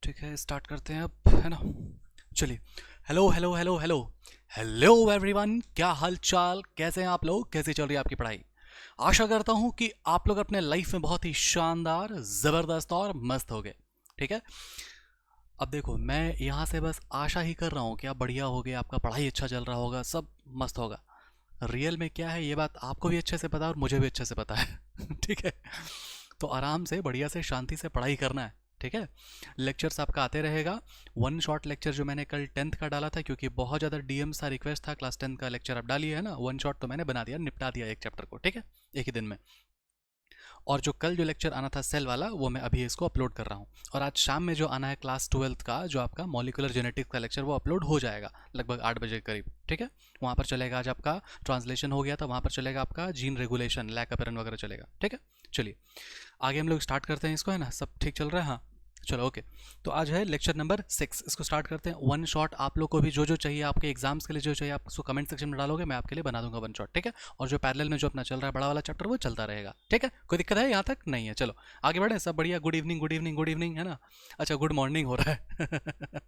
ठीक है, स्टार्ट करते हैं अब, है ना। चलिए, hello hello hello hello hello everyone, क्या हाल चाल, कैसे हैं आप लोग, कैसे चल रही है आपकी पढ़ाई। आशा करता हूं कि आप लोग अपने लाइफ में बहुत ही शानदार, ज़बरदस्त और मस्त हो गए। ठीक है, अब देखो, मैं यहाँ से बस आशा ही कर रहा हूँ कि आप बढ़िया हो गए, आपका पढ़ाई अच्छा चल रहा होगा, सब मस्त होगा। रियल में क्या है ये बात आपको भी अच्छे से पता है और मुझे भी अच्छे से पता है। ठीक है, तो आराम से बढ़िया से शांति से पढ़ाई करना है। ठीक है, लेक्चर्स आपका आते रहेगा। वन शॉट लेक्चर जो मैंने कल 10th का डाला था, क्योंकि बहुत ज़्यादा डीएम्स था, रिक्वेस्ट था क्लास 10th का लेक्चर आप डालिए, है ना। वन शॉट तो मैंने बना दिया, निपटा दिया एक चैप्टर को, ठीक है, एक ही दिन में। और जो कल जो लेक्चर आना था सेल वाला, वो मैं अभी इसको अपलोड कर रहा हूँ। और आज शाम में जो आना है क्लास 12th का, जो आपका मॉलिकुलर जेनेटिक्स का लेक्चर, वो अपलोड हो जाएगा लगभग 8 बजे के करीब। ठीक है, वहाँ पर चलेगा, आज आपका ट्रांसलेशन हो गया था, वहाँ पर चलेगा आपका जीन रेगुलेशन, लैक अपरेंट वगैरह चलेगा। ठीक है, चलिए आगे हम लोग स्टार्ट करते हैं इसको, है ना, सब ठीक चल रहा है, हाँ। चलो ओके, तो आज है लेक्चर नंबर 6, इसको स्टार्ट करते हैं। वन शॉट आप लोग को भी जो जो चाहिए आपके एग्जाम्स के लिए, जो चाहिए आप उसको कमेंट सेक्शन में डालोगे, मैं आपके लिए बना दूंगा वन शॉट। ठीक है, और जो पैरेलल में जो अपना चल रहा है बड़ा वाला चैप्टर, वो चलता रहेगा। ठीक है, कोई दिक्कत है यहाँ तक नहीं है। चलो आगे बढ़े, सब बढ़िया। Good evening good evening good evening, है ना। अच्छा, गुड मॉर्निंग हो रहा है।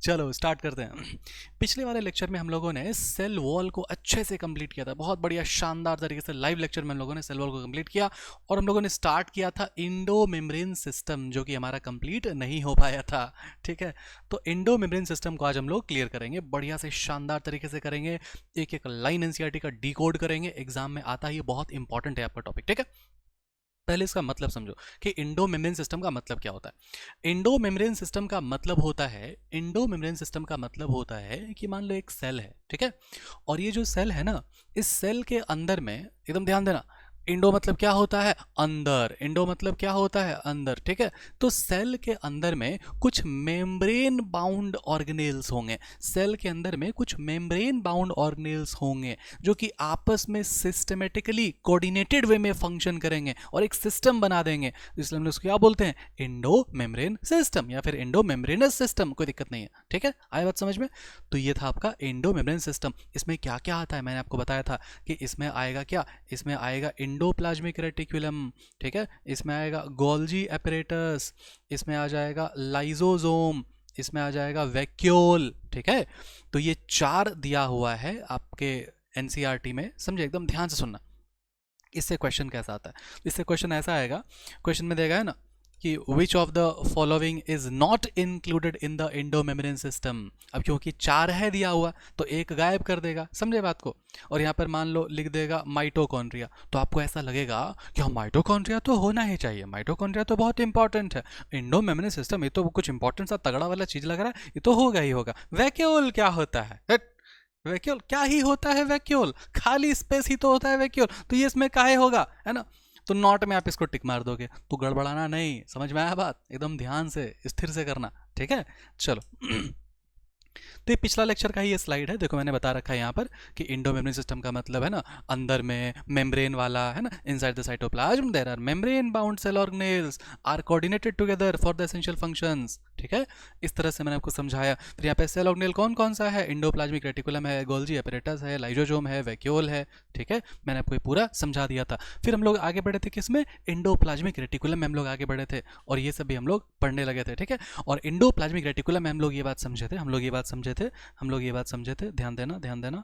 चलो स्टार्ट करते हैं। पिछले वाले लेक्चर में हम लोगों ने सेल वॉल को अच्छे से कंप्लीट किया था, बहुत बढ़िया शानदार तरीके से लाइव लेक्चर में हम लोगों ने सेल वॉल को कंप्लीट किया। और हम लोगों ने स्टार्ट किया था इंडो मेम्ब्रेन सिस्टम, जो कि हमारा कंप्लीट नहीं हो पाया था। ठीक है, तो इंडो मेम्ब्रेन सिस्टम को आज हम लोग क्लियर करेंगे, बढ़िया से शानदार तरीके से करेंगे। एक एक लाइन एनसीईआरटी का डिकोड करेंगे, एग्जाम में आता ही, बहुत इंपॉर्टेंट है आपका टॉपिक। ठीक है, पहले इसका मतलब समझो कि इंडो मेम्ब्रेन सिस्टम का मतलब क्या होता है। इंडो मेम्ब्रेन सिस्टम का मतलब होता है, इंडो मेम्ब्रेन सिस्टम का मतलब होता है कि मान लो एक सेल है, ठीक है, और ये जो सेल है ना, इस सेल के अंदर में, एकदम ध्यान देना, इंडो मतलब क्या होता है, अंदर। इंडो मतलब क्या होता है, अंदर। ठीक है, तो सेल के अंदर में कुछ मेम्ब्रेन बाउंड ऑर्गेनेल्स होंगे, सेल के अंदर में कुछ मेम्ब्रेन बाउंड ऑर्गेनेल्स होंगे, जो कि आपस में सिस्टमेटिकली कोऑर्डिनेटेड वे में फंक्शन करेंगे और एक सिस्टम बना देंगे। इसलिए हम लोग उसको क्या बोलते हैं, इंडो मेम्ब्रेन सिस्टम या फिर इंडो मेम्ब्रेनस सिस्टम, कोई दिक्कत नहीं है। ठीक है, आया बात समझ में। तो ये था आपका इंडो मेम्ब्रेन सिस्टम। इसमें क्या क्या आता है, मैंने आपको बताया था कि इसमें आएगा क्या, इसमें आएगा इंडोप्लाज्मिक रेटिकुलम, ठीक है, इसमें आएगा गोल्जी एपरेटस, इसमें आ जाएगा लाइजोसोम, इसमें आ जाएगा वैक्यूल। ठीक है, तो ये 4 दिया हुआ है आपके एनसीईआरटी में, समझे, एकदम ध्यान से सुनना। इससे क्वेश्चन कैसा आता है, इससे क्वेश्चन ऐसा आएगा, क्वेश्चन में देगा है ना कि which of the following is not included in the Indo membrane system. अब क्योंकि 4 है दिया हुआ, तो एक गायब कर देगा, समझे बात को। और यहाँ पर मान लो लिख देगा माइटोकॉन्ड्रिया, तो आपको ऐसा लगेगा कि हाँ, माइटोकॉन्ड्रिया तो होना ही चाहिए, माइटोकॉन्ड्रिया तो बहुत इंपॉर्टेंट है, इंडो मेम्ब्रेन सिस्टम, ये तो कुछ इंपॉर्टेंट सा तगड़ा वाला चीज लग रहा है, ये तो होगा ही होगा। वैक्यूल क्या होता है, वैक्यूल क्या ही होता है, वैक्यूल खाली स्पेस ही तो होता है वैक्यूल, तो ये इसमें काहे होगा, है ना। तो नॉट में आप इसको टिक मार दोगे, तो गड़बड़ाना नहीं, समझ में आया बात, एकदम ध्यान से स्थिर से करना। ठीक है, चलो। तो ये पिछला लेक्चर का ही ये स्लाइड है, देखो मैंने बता रखा है यहाँ पर कि इंडो मेम्ब्रेन सिस्टम का मतलब है ना, अंदर में मेम्ब्रेन वाला, है ना, inside the cytoplasm there are membrane bound cell organelles are coordinated together for the essential functions. ठीक है, इस तरह से मैंने आपको समझाया। फिर यहाँ पे सेल ऑर्गेनेल कौन कौन सा है, इंडोप्लाज्मिक रेटिकुलम है, गोल्जी एपरेटस है, लाइजोसोम है, वैक्यूल है। ठीक है, मैंने आपको ये पूरा समझा दिया था। फिर हम लोग आगे बढ़े थे किसमें, इंडोप्लाज्मिक रेटिकुलम में हम लोग आगे बढ़े थे, और ये सब भी हम लोग पढ़ने लगे थे। ठीक है, और इंडोप्लाज्मिक रेटिकुलम में हम लोग ये बात समझे थे, हम लोग ये बात समझे थे, हम लोग ये बात समझे थे, ध्यान देना ध्यान देना।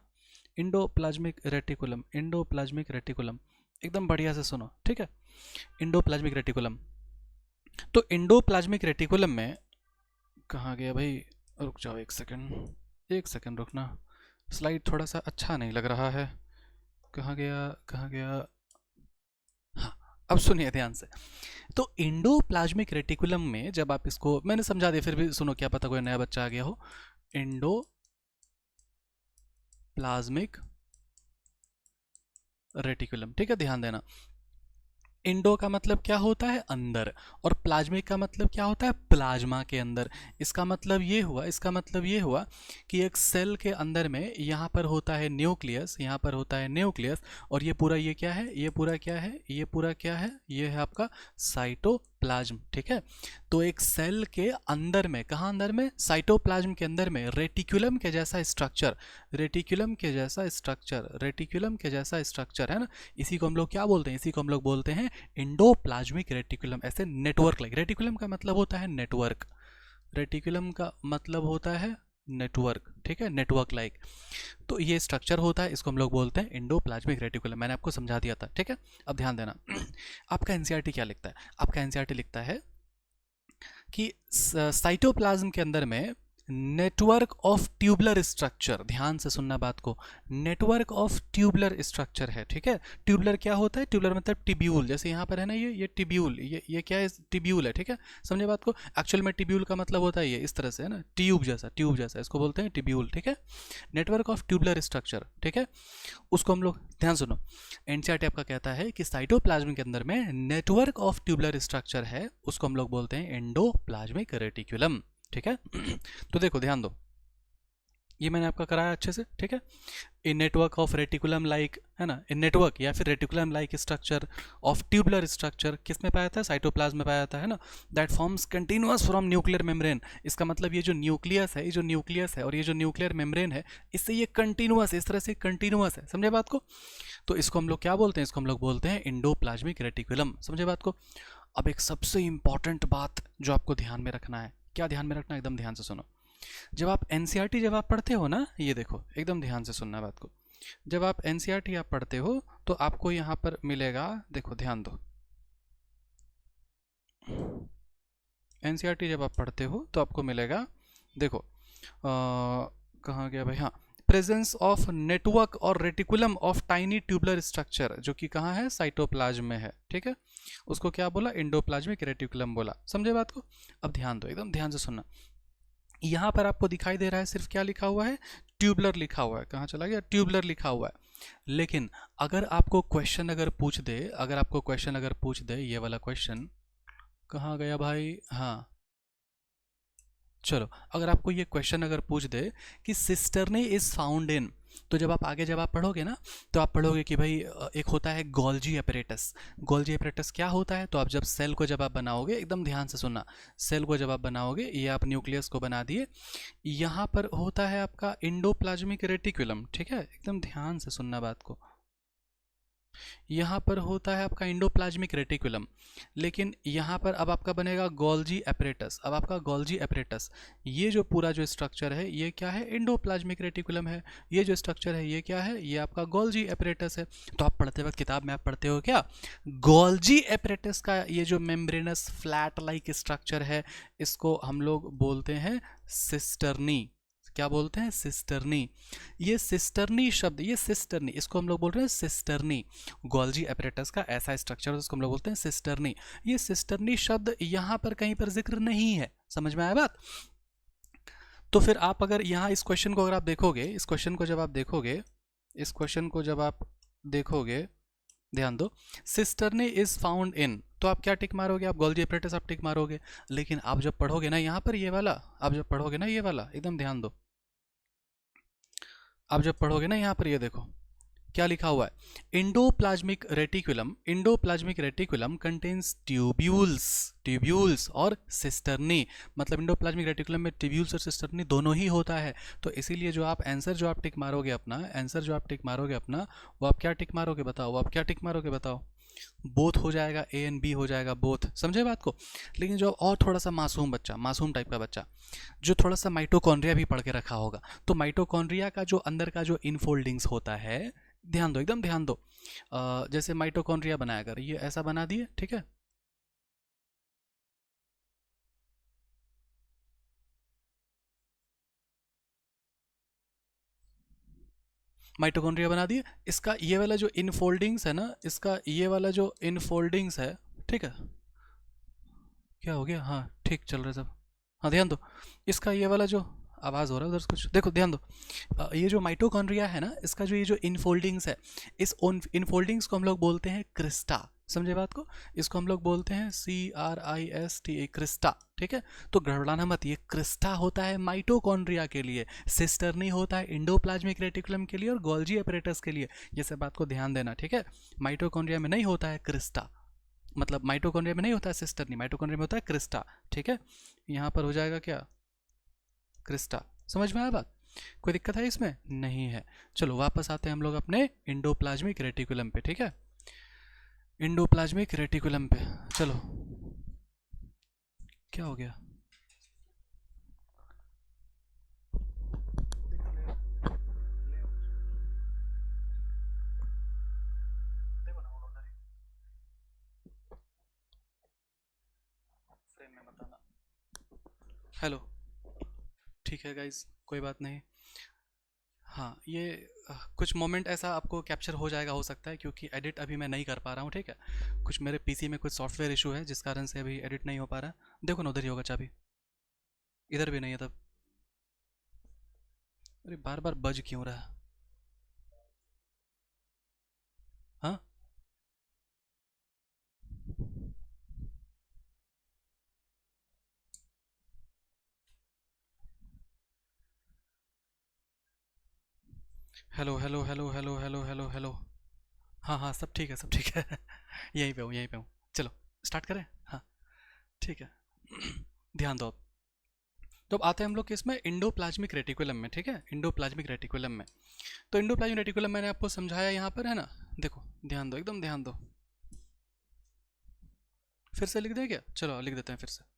इंडोप्लाज्मिक रेटिकुलम, इंडोप्लाज्मिक रेटिकुलम, एकदम बढ़िया से सुनो। ठीक है, इंडोप्लाज्मिक रेटिकुलम, तो इंडोप्लाज्मिक रेटिकुलम में कहाँ गया भाई, रुक जाओ एक सेकंड, एक सेकंड रुकना, स्लाइड थोड़ा सा अच्छा नहीं लग रहा है, कहाँ गया कहाँ गया, हाँ, अब सुनिए ध्यान से। तो इंडोप्लाज्मिक रेटिकुलम में जब आप इसको, मैंने समझा दिया, फिर भी सुनो, क्या पता कोई नया बच्चा आ गया हो। इंडोप्लाज्मिक रेटिकुलम, ठीक है, ध्यान देना। इंडो का मतलब क्या होता है, अंदर, और प्लाज्मिक का मतलब क्या होता है, प्लाज्मा के अंदर। इसका मतलब ये हुआ, इसका मतलब ये हुआ कि एक सेल के अंदर में यहाँ पर होता है न्यूक्लियस, यहाँ पर होता है न्यूक्लियस, और ये पूरा ये क्या है, ये पूरा क्या है, ये पूरा क्या है, ये है आपका साइटोप्लाज्म। ठीक है, तो एक सेल के अंदर में, कहाँ अंदर में, साइटोप्लाज्म के अंदर में रेटिकुलम के जैसा स्ट्रक्चर, रेटिकुलम के जैसा स्ट्रक्चर, रेटिकुलम के जैसा स्ट्रक्चर, है ना, इसी को हम लोग क्या बोलते हैं, इसी को हम लोग बोलते हैं इंडोप्लाज्मिक रेटिकुलम। ऐसे नेटवर्क लाइक, रेटिकुलम का मतलब होता है नेटवर्क, रेटिकुलम का मतलब होता है नेटवर्क, ठीक है, नेटवर्क लाइक। तो ये स्ट्रक्चर होता है, इसको हम लोग बोलते हैं एंडोप्लाज्मिक रेटिकुलम। मैंने आपको समझा दिया था, ठीक है। अब ध्यान देना आपका एनसीईआरटी क्या लिखता है? आपका एनसीईआरटी लिखता है कि साइटोप्लाज्म के अंदर में नेटवर्क ऑफ ट्यूबुलर स्ट्रक्चर, ध्यान से सुनना बात को, नेटवर्क ऑफ ट्यूबुलर स्ट्रक्चर है, ठीक है। ट्यूबुलर क्या होता है? ट्यूबुलर मतलब टिब्यूल, जैसे यहाँ पर है ना, ये टिब्यूल, ये क्या है? टिब्यूल है, ठीक है। समझे बात को? एक्चुअल में टिब्यूल का मतलब होता है ये इस तरह से, है ना, ट्यूब जैसा, ट्यूब जैसा, इसको बोलते हैं टिब्यूल, ठीक है। नेटवर्क ऑफ ट्यूबुलर स्ट्रक्चर, ठीक है, उसको हम लोग, ध्यान सुनो, एनसीईआरटी आपका कहता है कि साइटोप्लाज्म के अंदर में नेटवर्क ऑफ ट्यूबुलर स्ट्रक्चर है, उसको हम लोग बोलते हैं एंडोप्लाज्मिक रेटिकुलम, ठीक है। तो देखो ध्यान दो, ये मैंने आपका कराया अच्छे से, ठीक है। इन नेटवर्क ऑफ रेटिकुलम लाइक, है ना, इन नेटवर्क या फिर reticulum like structure of tubular structure किस में पाया था? साइटोप्लाज्म में पाया था, है ना। That forms continuous from nuclear membrane. इसका मतलब ये जो न्यूक्लियस है, ये जो न्यूक्लियस है और ये जो न्यूक्लियर मेम्ब्रेन है, इससे ये कंटिन्यूअस, इस तरह से कंटिन्यूअस है, समझे बात को? तो इसको हम लोग क्या बोलते हैं? इसको हम लोग बोलते हैं एंडोप्लाज्मिक रेटिकुलम, समझे बात को? अब एक सबसे इंपॉर्टेंट बात जो आपको ध्यान में रखना है, क्या ध्यान में रखना है? एकदम ध्यान से सुनो। जब आप एनसीईआरटी जब आप पढ़ते हो ना, ये देखो एकदम ध्यान से सुनना बात को, जब आप एनसीईआरटी आप पढ़ते हो तो आपको यहाँ पर मिलेगा, देखो ध्यान दो, एनसीईआरटी जब आप पढ़ते हो तो आपको मिलेगा, देखो कहाँ गया भाई, हाँ, प्रेजेंस ऑफ नेटवर्क और reticulum of tiny tubular structure, जो कि कहाँ है? साइटोप्लाज्म में है, ठीक है। उसको क्या बोला? एंडोप्लाज्मिक रेटिकुलम बोला, समझे बात को? अब ध्यान दो, एकदम ध्यान से सुनना। यहाँ पर आपको दिखाई दे रहा है सिर्फ क्या लिखा हुआ है? ट्यूबुलर लिखा हुआ है। कहाँ चला गया? ट्यूबुलर लिखा हुआ है। लेकिन अगर आपको क्वेश्चन अगर पूछ दे, अगर आपको क्वेश्चन अगर पूछ दे, ये वाला क्वेश्चन कहाँ गया भाई, हाँ चलो, अगर आपको ये क्वेश्चन अगर पूछ दे कि सिस्टर्नी इज फाउंड इन, तो जब आप आगे जब आप पढ़ोगे ना, तो आप पढ़ोगे कि भाई एक होता है गोल्जी एपरेटस। गोल्जी एपरेटस क्या होता है? तो आप जब सेल को जब आप बनाओगे, एकदम ध्यान से सुनना, सेल को जब आप बनाओगे, ये आप न्यूक्लियस को बना दिए, यहाँ पर होता है आपका एंडोप्लाज्मिक रेटिकुलम, ठीक है, एकदम ध्यान से सुनना बात को। यहाँ पर होता है आपका एंडोप्लाज्मिक रेटिकुलम, लेकिन यहाँ पर अब आपका बनेगा गोल्जी एपरेटस। अब आपका गोल्जी एपरेटस, ये जो पूरा जो स्ट्रक्चर है, ये क्या है? एंडोप्लाज्मिक रेटिकुलम है। ये जो स्ट्रक्चर है, ये क्या है? ये आपका गोल्जी एपरेटस है। तो आप पढ़ते वक्त किताब में आप पढ़ते हो क्या? गोल्जी एपरेटस का ये जो मेम्ब्रेनस फ्लैट लाइक स्ट्रक्चर है, इसको हम लोग बोलते हैं सिस्टर्नी। क्या बोलते हैं? सिस्टर्नी। ये सिस्टर्नी शब्द, ये सिस्टर्नी, इसको हम लोग बोल रहे हैं सिस्टर्नी। गोल्जी एपरेटस का ऐसा स्ट्रक्चर, उसको हम लोग बोलते हैं सिस्टर्नी। ये सिस्टर्नी शब्द यहाँ पर कहीं पर जिक्र नहीं है, समझ में आया बात? तो फिर आप अगर यहाँ इस क्वेश्चन को अगर आप देखोगे, इस क्वेश्चन को जब आप देखोगे, इस क्वेश्चन को जब आप देखोगे, ध्यान दो, सिस्टर्नी इज फाउंड इन, तो आप क्या टिक मारोगे? आप गोल्जी एपरेटस आप टिक मारोगे। लेकिन आप जब पढ़ोगे ना यहाँ पर ये वाला, आप जब पढ़ोगे ना ये वाला, एकदम ध्यान दो, आप जब पढ़ोगे ना यहाँ पर ये देखो क्या लिखा हुआ है? Endoplasmic reticulum, endoplasmic reticulum contains tubules, tubules और सिस्टर्नी। मतलब एंडोप्लाज्मिक रेटिकुलम में ट्यूब्यूल्स और सिस्टर्नी दोनों ही होता है। तो इसीलिए जो आप आंसर जो आप टिक मारोगे अपना, आंसर जो आप टिक मारोगे अपना, वो आप क्या टिक मारोगे बताओ? वो आप क्या टिक मारोगे बताओ? बोथ हो जाएगा, ए एंड बी हो जाएगा, बोथ, समझे बात को? लेकिन जो और थोड़ा सा मासूम बच्चा, मासूम टाइप का बच्चा, जो थोड़ा सा माइटोकॉन्ड्रिया भी पढ़ के रखा होगा, तो माइटोकॉन्ड्रिया का जो अंदर का जो इनफोल्डिंग्स होता है, ध्यान दो, एकदम ध्यान दो, जैसे माइटोकॉन्ड्रिया बनाया कर, ये ऐसा बना दिए, ठीक है, माइटोकॉन्ड्रिया बना दिए। इसका ये वाला जो इनफोल्डिंग्स है ना, इसका ये वाला जो इनफोल्डिंग्स है, ठीक है, क्या हो गया? हाँ ठीक चल रहा है सब। हाँ ध्यान दो, इसका ये वाला जो आवाज़ हो रहा है उधर से कुछ, देखो ध्यान दो, ये जो माइटोकॉन्ड्रिया है ना, इसका जो ये जो इनफोल्डिंग्स है, इस इनफोल्डिंग्स को हम लोग बोलते हैं क्रिस्टा, समझे बात को? इसको हम लोग बोलते हैं CRISTA, क्रिस्टा, ठीक है। तो गड़बड़ाना मत, ये क्रिस्टा होता है माइटोकॉन्ड्रिया के लिए, सिस्टर्नी होता है एंडोप्लाज्मिक रेटिकुलम के लिए और गोल्जी एपरेटस के लिए। ये सब बात को ध्यान देना, ठीक है। माइटोकॉन्ड्रिया में नहीं होता है क्रिस्टा, मतलब माइटोकॉन्ड्रिया में नहीं होता है सिस्टर्नी, माइटोकॉन्ड्रिया में होता है क्रिस्टा, ठीक है। यहाँ पर हो जाएगा क्या? क्रिस्टा, समझ में आया बात? कोई दिक्कत है इसमें? नहीं है। चलो वापस आते हैं हम लोग अपने एंडोप्लाज्मिक रेटिकुलम पे, ठीक है, एंडोप्लाज्मिक रेटिकुलम पे। चलो क्या हो गया? स्क्रीन में बताना। हेलो। ठीक है गाइज, कोई बात नहीं। हाँ, ये कुछ मोमेंट ऐसा आपको कैप्चर हो जाएगा, हो सकता है, क्योंकि एडिट अभी मैं नहीं कर पा रहा हूँ। ठीक है, कुछ मेरे पीसी में कुछ सॉफ्टवेयर इशू है जिस कारण से अभी एडिट नहीं हो पा रहा। देखो ना, उधर ही होगा चाबी, इधर भी नहीं है तब। अरे बार बार बज क्यों रहा है? हाँ। Hello hello hello hello hello hello hello. हाँ हाँ, सब ठीक है, सब ठीक है। यहीं पे हूँ, यहीं पे हूँ। चलो स्टार्ट करें। हाँ, ठीक है। ध्यान दो अब। तो अब आते हैं हम लोग किस में, इंडोप्लाज्मिक रेटिकुलम में। ठीक है, इंडोप्लाज्मिक रेटिकुलम में। तो इंडोप्लाज्मिक रेटिकुलम मैंने आपको समझाया यहाँ पर, है ना। देखो, ध्यान दो, एकदम ध्यान दो। फिर से लिख दें क्या? चलो लिख देते हैं फिर से।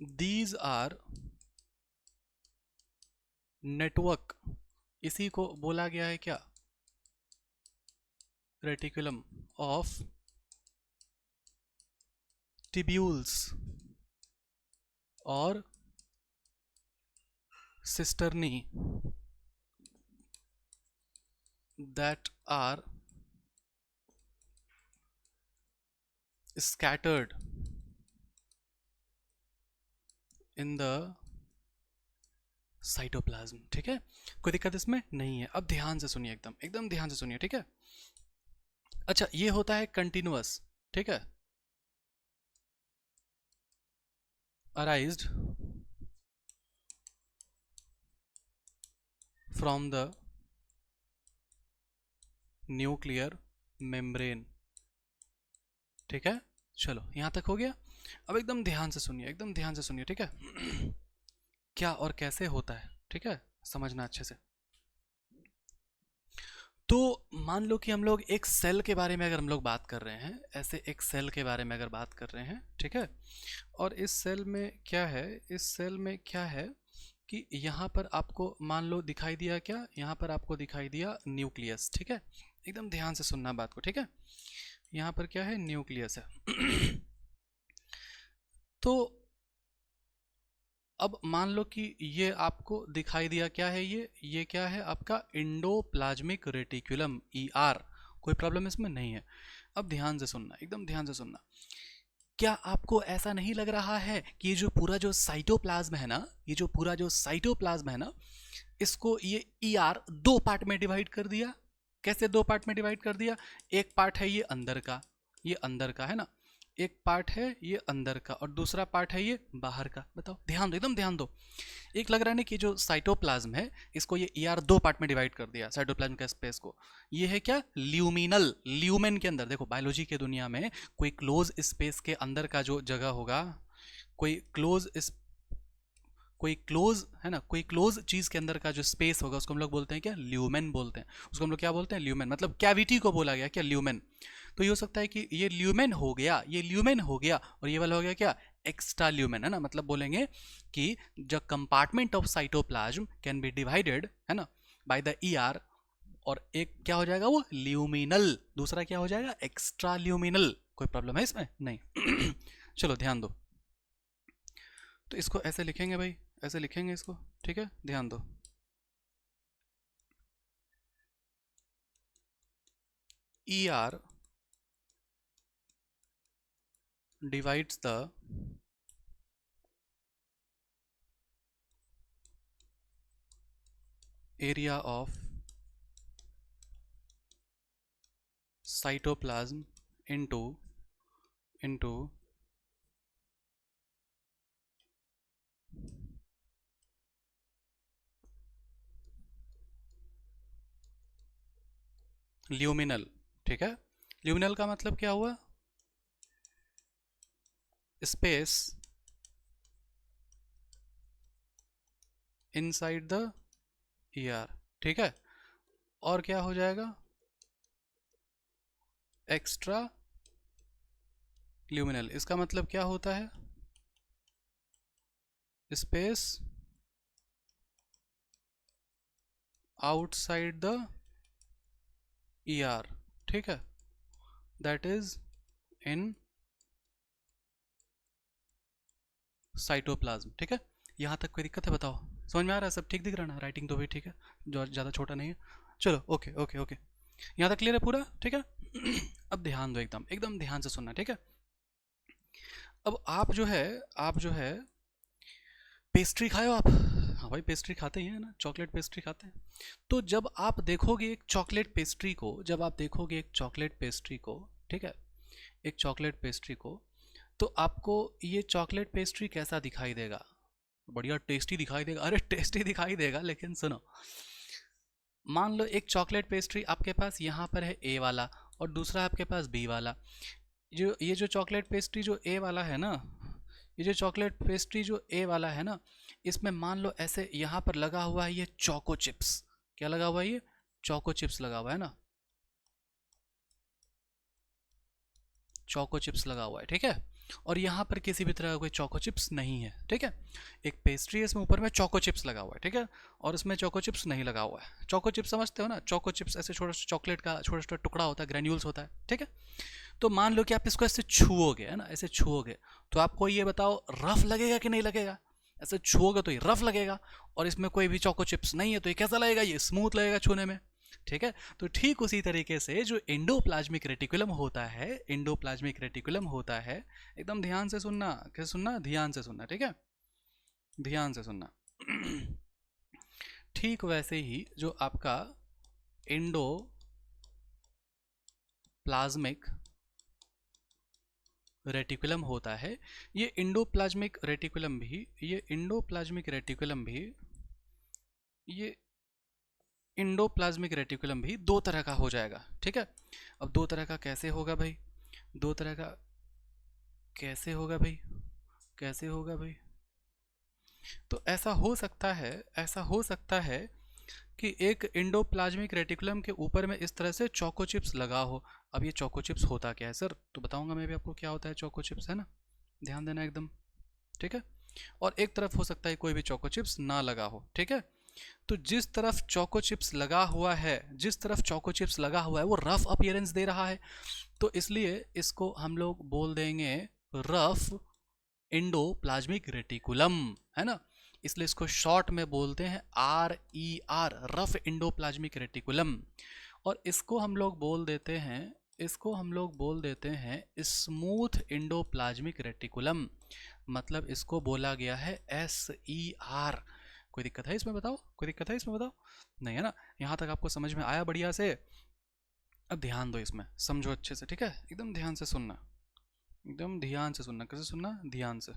दीज आर नेटवर्क, इसी को बोला गया है क्या, रेटिकुलम ऑफ टिब्यूल्स और cisternae that are scattered in the cytoplasm. ठीक है, कोई दिक्कत इसमें नहीं है। अब ध्यान से सुनिए, एकदम एकदम ध्यान से सुनिए। ठीक है, अच्छा, ये होता है कंटिन्यूअस। ठीक है, arised from the nuclear membrane. ठीक है, चलो यहां तक हो गया। अब एकदम ध्यान से सुनिए, एकदम ध्यान से सुनिए। ठीक है, क्या और कैसे होता है, ठीक है, समझना अच्छे से। तो मान लो कि हम लोग एक सेल के बारे में अगर हम लोग बात कर रहे हैं, ऐसे एक सेल के बारे में अगर बात कर रहे हैं, ठीक है। और इस सेल में क्या है, इस सेल में क्या है कि यहाँ पर आपको मान लो दिखाई दिया क्या, यहाँ पर आपको दिखाई दिया न्यूक्लियस। ठीक है, एकदम ध्यान से सुनना बात को। ठीक है, यहाँ पर क्या है, न्यूक्लियस है। तो अब मान लो कि ये आपको दिखाई दिया क्या है, ये क्या है आपका इंडोप्लाज्मिक रेटिकुलम, ई आर। कोई प्रॉब्लम इसमें नहीं है। अब ध्यान से सुनना, एकदम ध्यान से सुनना। क्या आपको ऐसा नहीं लग रहा है कि ये जो पूरा जो साइटोप्लाज्म है ना, ये जो पूरा जो साइटोप्लाज्म है ना, इसको ये ई आर दो पार्ट में डिवाइड कर दिया। कैसे दो पार्ट में डिवाइड कर दिया? एक पार्ट है ये अंदर का, ये अंदर का है ना, एक पार्ट है ये अंदर का और दूसरा पार्ट है ये बाहर का। बताओ, ध्यान दो, एकदम ध्यान दो। एक लग रहा है ना कि जो साइटोप्लाज्म है, इसको ये ई आर दो पार्ट में डिवाइड कर दिया, साइटोप्लाज्म का स्पेस को। ये है क्या, ल्यूमिनल। ल्यूमेन के अंदर देखो, बायोलॉजी के दुनिया में कोई क्लोज स्पेस के अंदर का जो जगह होगा, कोई क्लोज, कोई क्लोज है ना, कोई क्लोज चीज के अंदर का जो स्पेस होगा उसको हम लोग बोलते हैं क्या, ल्यूमेन बोलते हैं। उसको हम लोग क्या बोलते हैं, ल्यूमेन। मतलब कैविटी को बोला गया क्या, ल्यूमेन। तो ये हो सकता है कि ये ल्यूमेन हो गया, ये ल्यूमेन हो गया, और ये वाला हो गया क्या, एक्स्ट्रा ल्यूमेन, है ना। मतलब बोलेंगे कि the compartment of cytoplasm can be divided, है ना, बाय द ई आर। और एक क्या हो जाएगा वो, ल्यूमिनल। दूसरा क्या हो जाएगा, एक्स्ट्रा ल्यूमिनल। कोई प्रॉब्लम है इसमें? नहीं। चलो ध्यान दो। तो इसको ऐसे लिखेंगे भाई, ऐसे लिखेंगे इसको। ठीक है, ध्यान दो। E R divides the area of cytoplasm into luminal. ठीक है, ल्यूमिनल का मतलब क्या हुआ, स्पेस इनसाइड द ईआर। ठीक है, और क्या हो जाएगा, एक्स्ट्रा ल्यूमिनल। इसका मतलब क्या होता है, स्पेस आउटसाइड द ER, ठीक है, दैट इज इन साइटोप्लाज्म, ठीक है। यहाँ तक कोई दिक्कत है बताओ? समझ में आ रहा है? सब ठीक दिख रहा है ना? राइटिंग तो भी ठीक है, जो ज़्यादा छोटा नहीं है। चलो ओके ओके ओके, यहाँ तक क्लियर है पूरा, ठीक है। अब ध्यान दो, एकदम एकदम ध्यान से सुनना, ठीक है। अब आप जो है पेस्ट्री खाए हो आप? हाँ भाई, पेस्ट्री खाते ही हैं ना, चॉकलेट पेस्ट्री खाते हैं। तो जब आप देखोगे एक चॉकलेट पेस्ट्री को, जब आप देखोगे एक चॉकलेट पेस्ट्री को, ठीक है, एक चॉकलेट पेस्ट्री को, तो आपको ये चॉकलेट पेस्ट्री कैसा दिखाई देगा? बढ़िया टेस्टी दिखाई देगा। अरे टेस्टी दिखाई देगा, लेकिन सुनो, मान लो एक चॉकलेट पेस्ट्री आपके पास यहाँ पर है ए वाला, और दूसरा आपके पास बी वाला। जो ये जो चॉकलेट पेस्ट्री जो ए वाला है ना, ये जो चॉकलेट पेस्ट्री जो ए वाला है ना, इसमें मान लो ऐसे यहाँ पर लगा हुआ है ये चोको चिप्स। क्या लगा हुआ है? ये चोको चिप्स लगा हुआ है ना, चोको चिप्स लगा हुआ है, ठीक है। और यहाँ पर किसी भी तरह का कोई चोको चिप्स नहीं है, ठीक है। एक पेस्ट्री है, इसमें ऊपर में चोको चिप्स लगा हुआ है, ठीक है, और इसमें चोको चिप्स नहीं लगा हुआ है। चोको चिप्स समझते हो ना? चोको चिप्स ऐसे छोटा सा चॉकलेट का छोटा छोटा टुकड़ा होता है, ग्रेन्यूल्स होता है, ठीक है। तो मान लो कि आप इसको ऐसे छुओगे, है ना, ऐसे छुओगे, तो आपको ये बताओ रफ लगेगा कि नहीं लगेगा? ऐसे छुओगे तो ये रफ लगेगा, और इसमें कोई भी चोको चिप्स नहीं है तो ये कैसा लगेगा? ये स्मूथ लगेगा छूने में, ठीक है। तो ठीक उसी तरीके से जो एंडोप्लाज्मिक रेटिकुलम होता है, एंडोप्लाज्मिक रेटिकुलम होता है, एकदम ध्यान से सुनना, कैसे सुनना? ध्यान से सुनना, ठीक है, ध्यान से सुनना। ठीक वैसे ही जो आपका एंडोप्लाज्मिक रेटिकुलम होता है, ये एंडोप्लाज्मिक रेटिकुलम भी, ये एंडोप्लाज्मिक रेटिकुलम भी, ये इंडोप्लाज्मिक रेटिकुलम भी दो तरह का हो जाएगा, ठीक है। अब दो तरह का कैसे होगा भाई? दो तरह का कैसे होगा भाई? कैसे होगा भाई? तो ऐसा हो सकता है, ऐसा हो सकता है कि एक इंडोप्लाज्मिक रेटिकुलम के ऊपर में इस तरह से चोको चिप्स लगा हो। अब ये चोको चिप्स होता क्या है सर? तो बताऊंगा मैं भी आपको क्या होता है चोको चिप्स, है ना, ध्यान देना एकदम, ठीक है। और एक तरफ हो सकता है कोई भी चोको चिप्स ना लगा हो, ठीक है। तो जिस तरफ चोको चिप्स लगा हुआ है, जिस तरफ चोको चिप्स लगा हुआ है वो रफ अपीयरेंस दे रहा है, तो इसलिए इसको हम लोग बोल देंगे रफ इंडोप्लाज्मिक रेटिकुलम, है ना। इसलिए इसको शॉर्ट में बोलते हैं RER, रफ इंडोप्लाज्मिक रेटिकुलम। और इसको हम लोग बोल देते हैं, इसको हम लोग बोल देते हैं स्मूथ इंडोप्लाज्मिक रेटिकुलम। मतलब इसको बोला गया है SER। कोई दिक्कत है इसमें बताओ? कोई दिक्कत है इसमें बताओ? नहीं है ना? यहाँ तक आपको समझ में आया बढ़िया से? अब ध्यान दो, इसमें समझो अच्छे से, ठीक है, एकदम ध्यान से सुनना, एकदम ध्यान से सुनना। कैसे सुनना? ध्यान से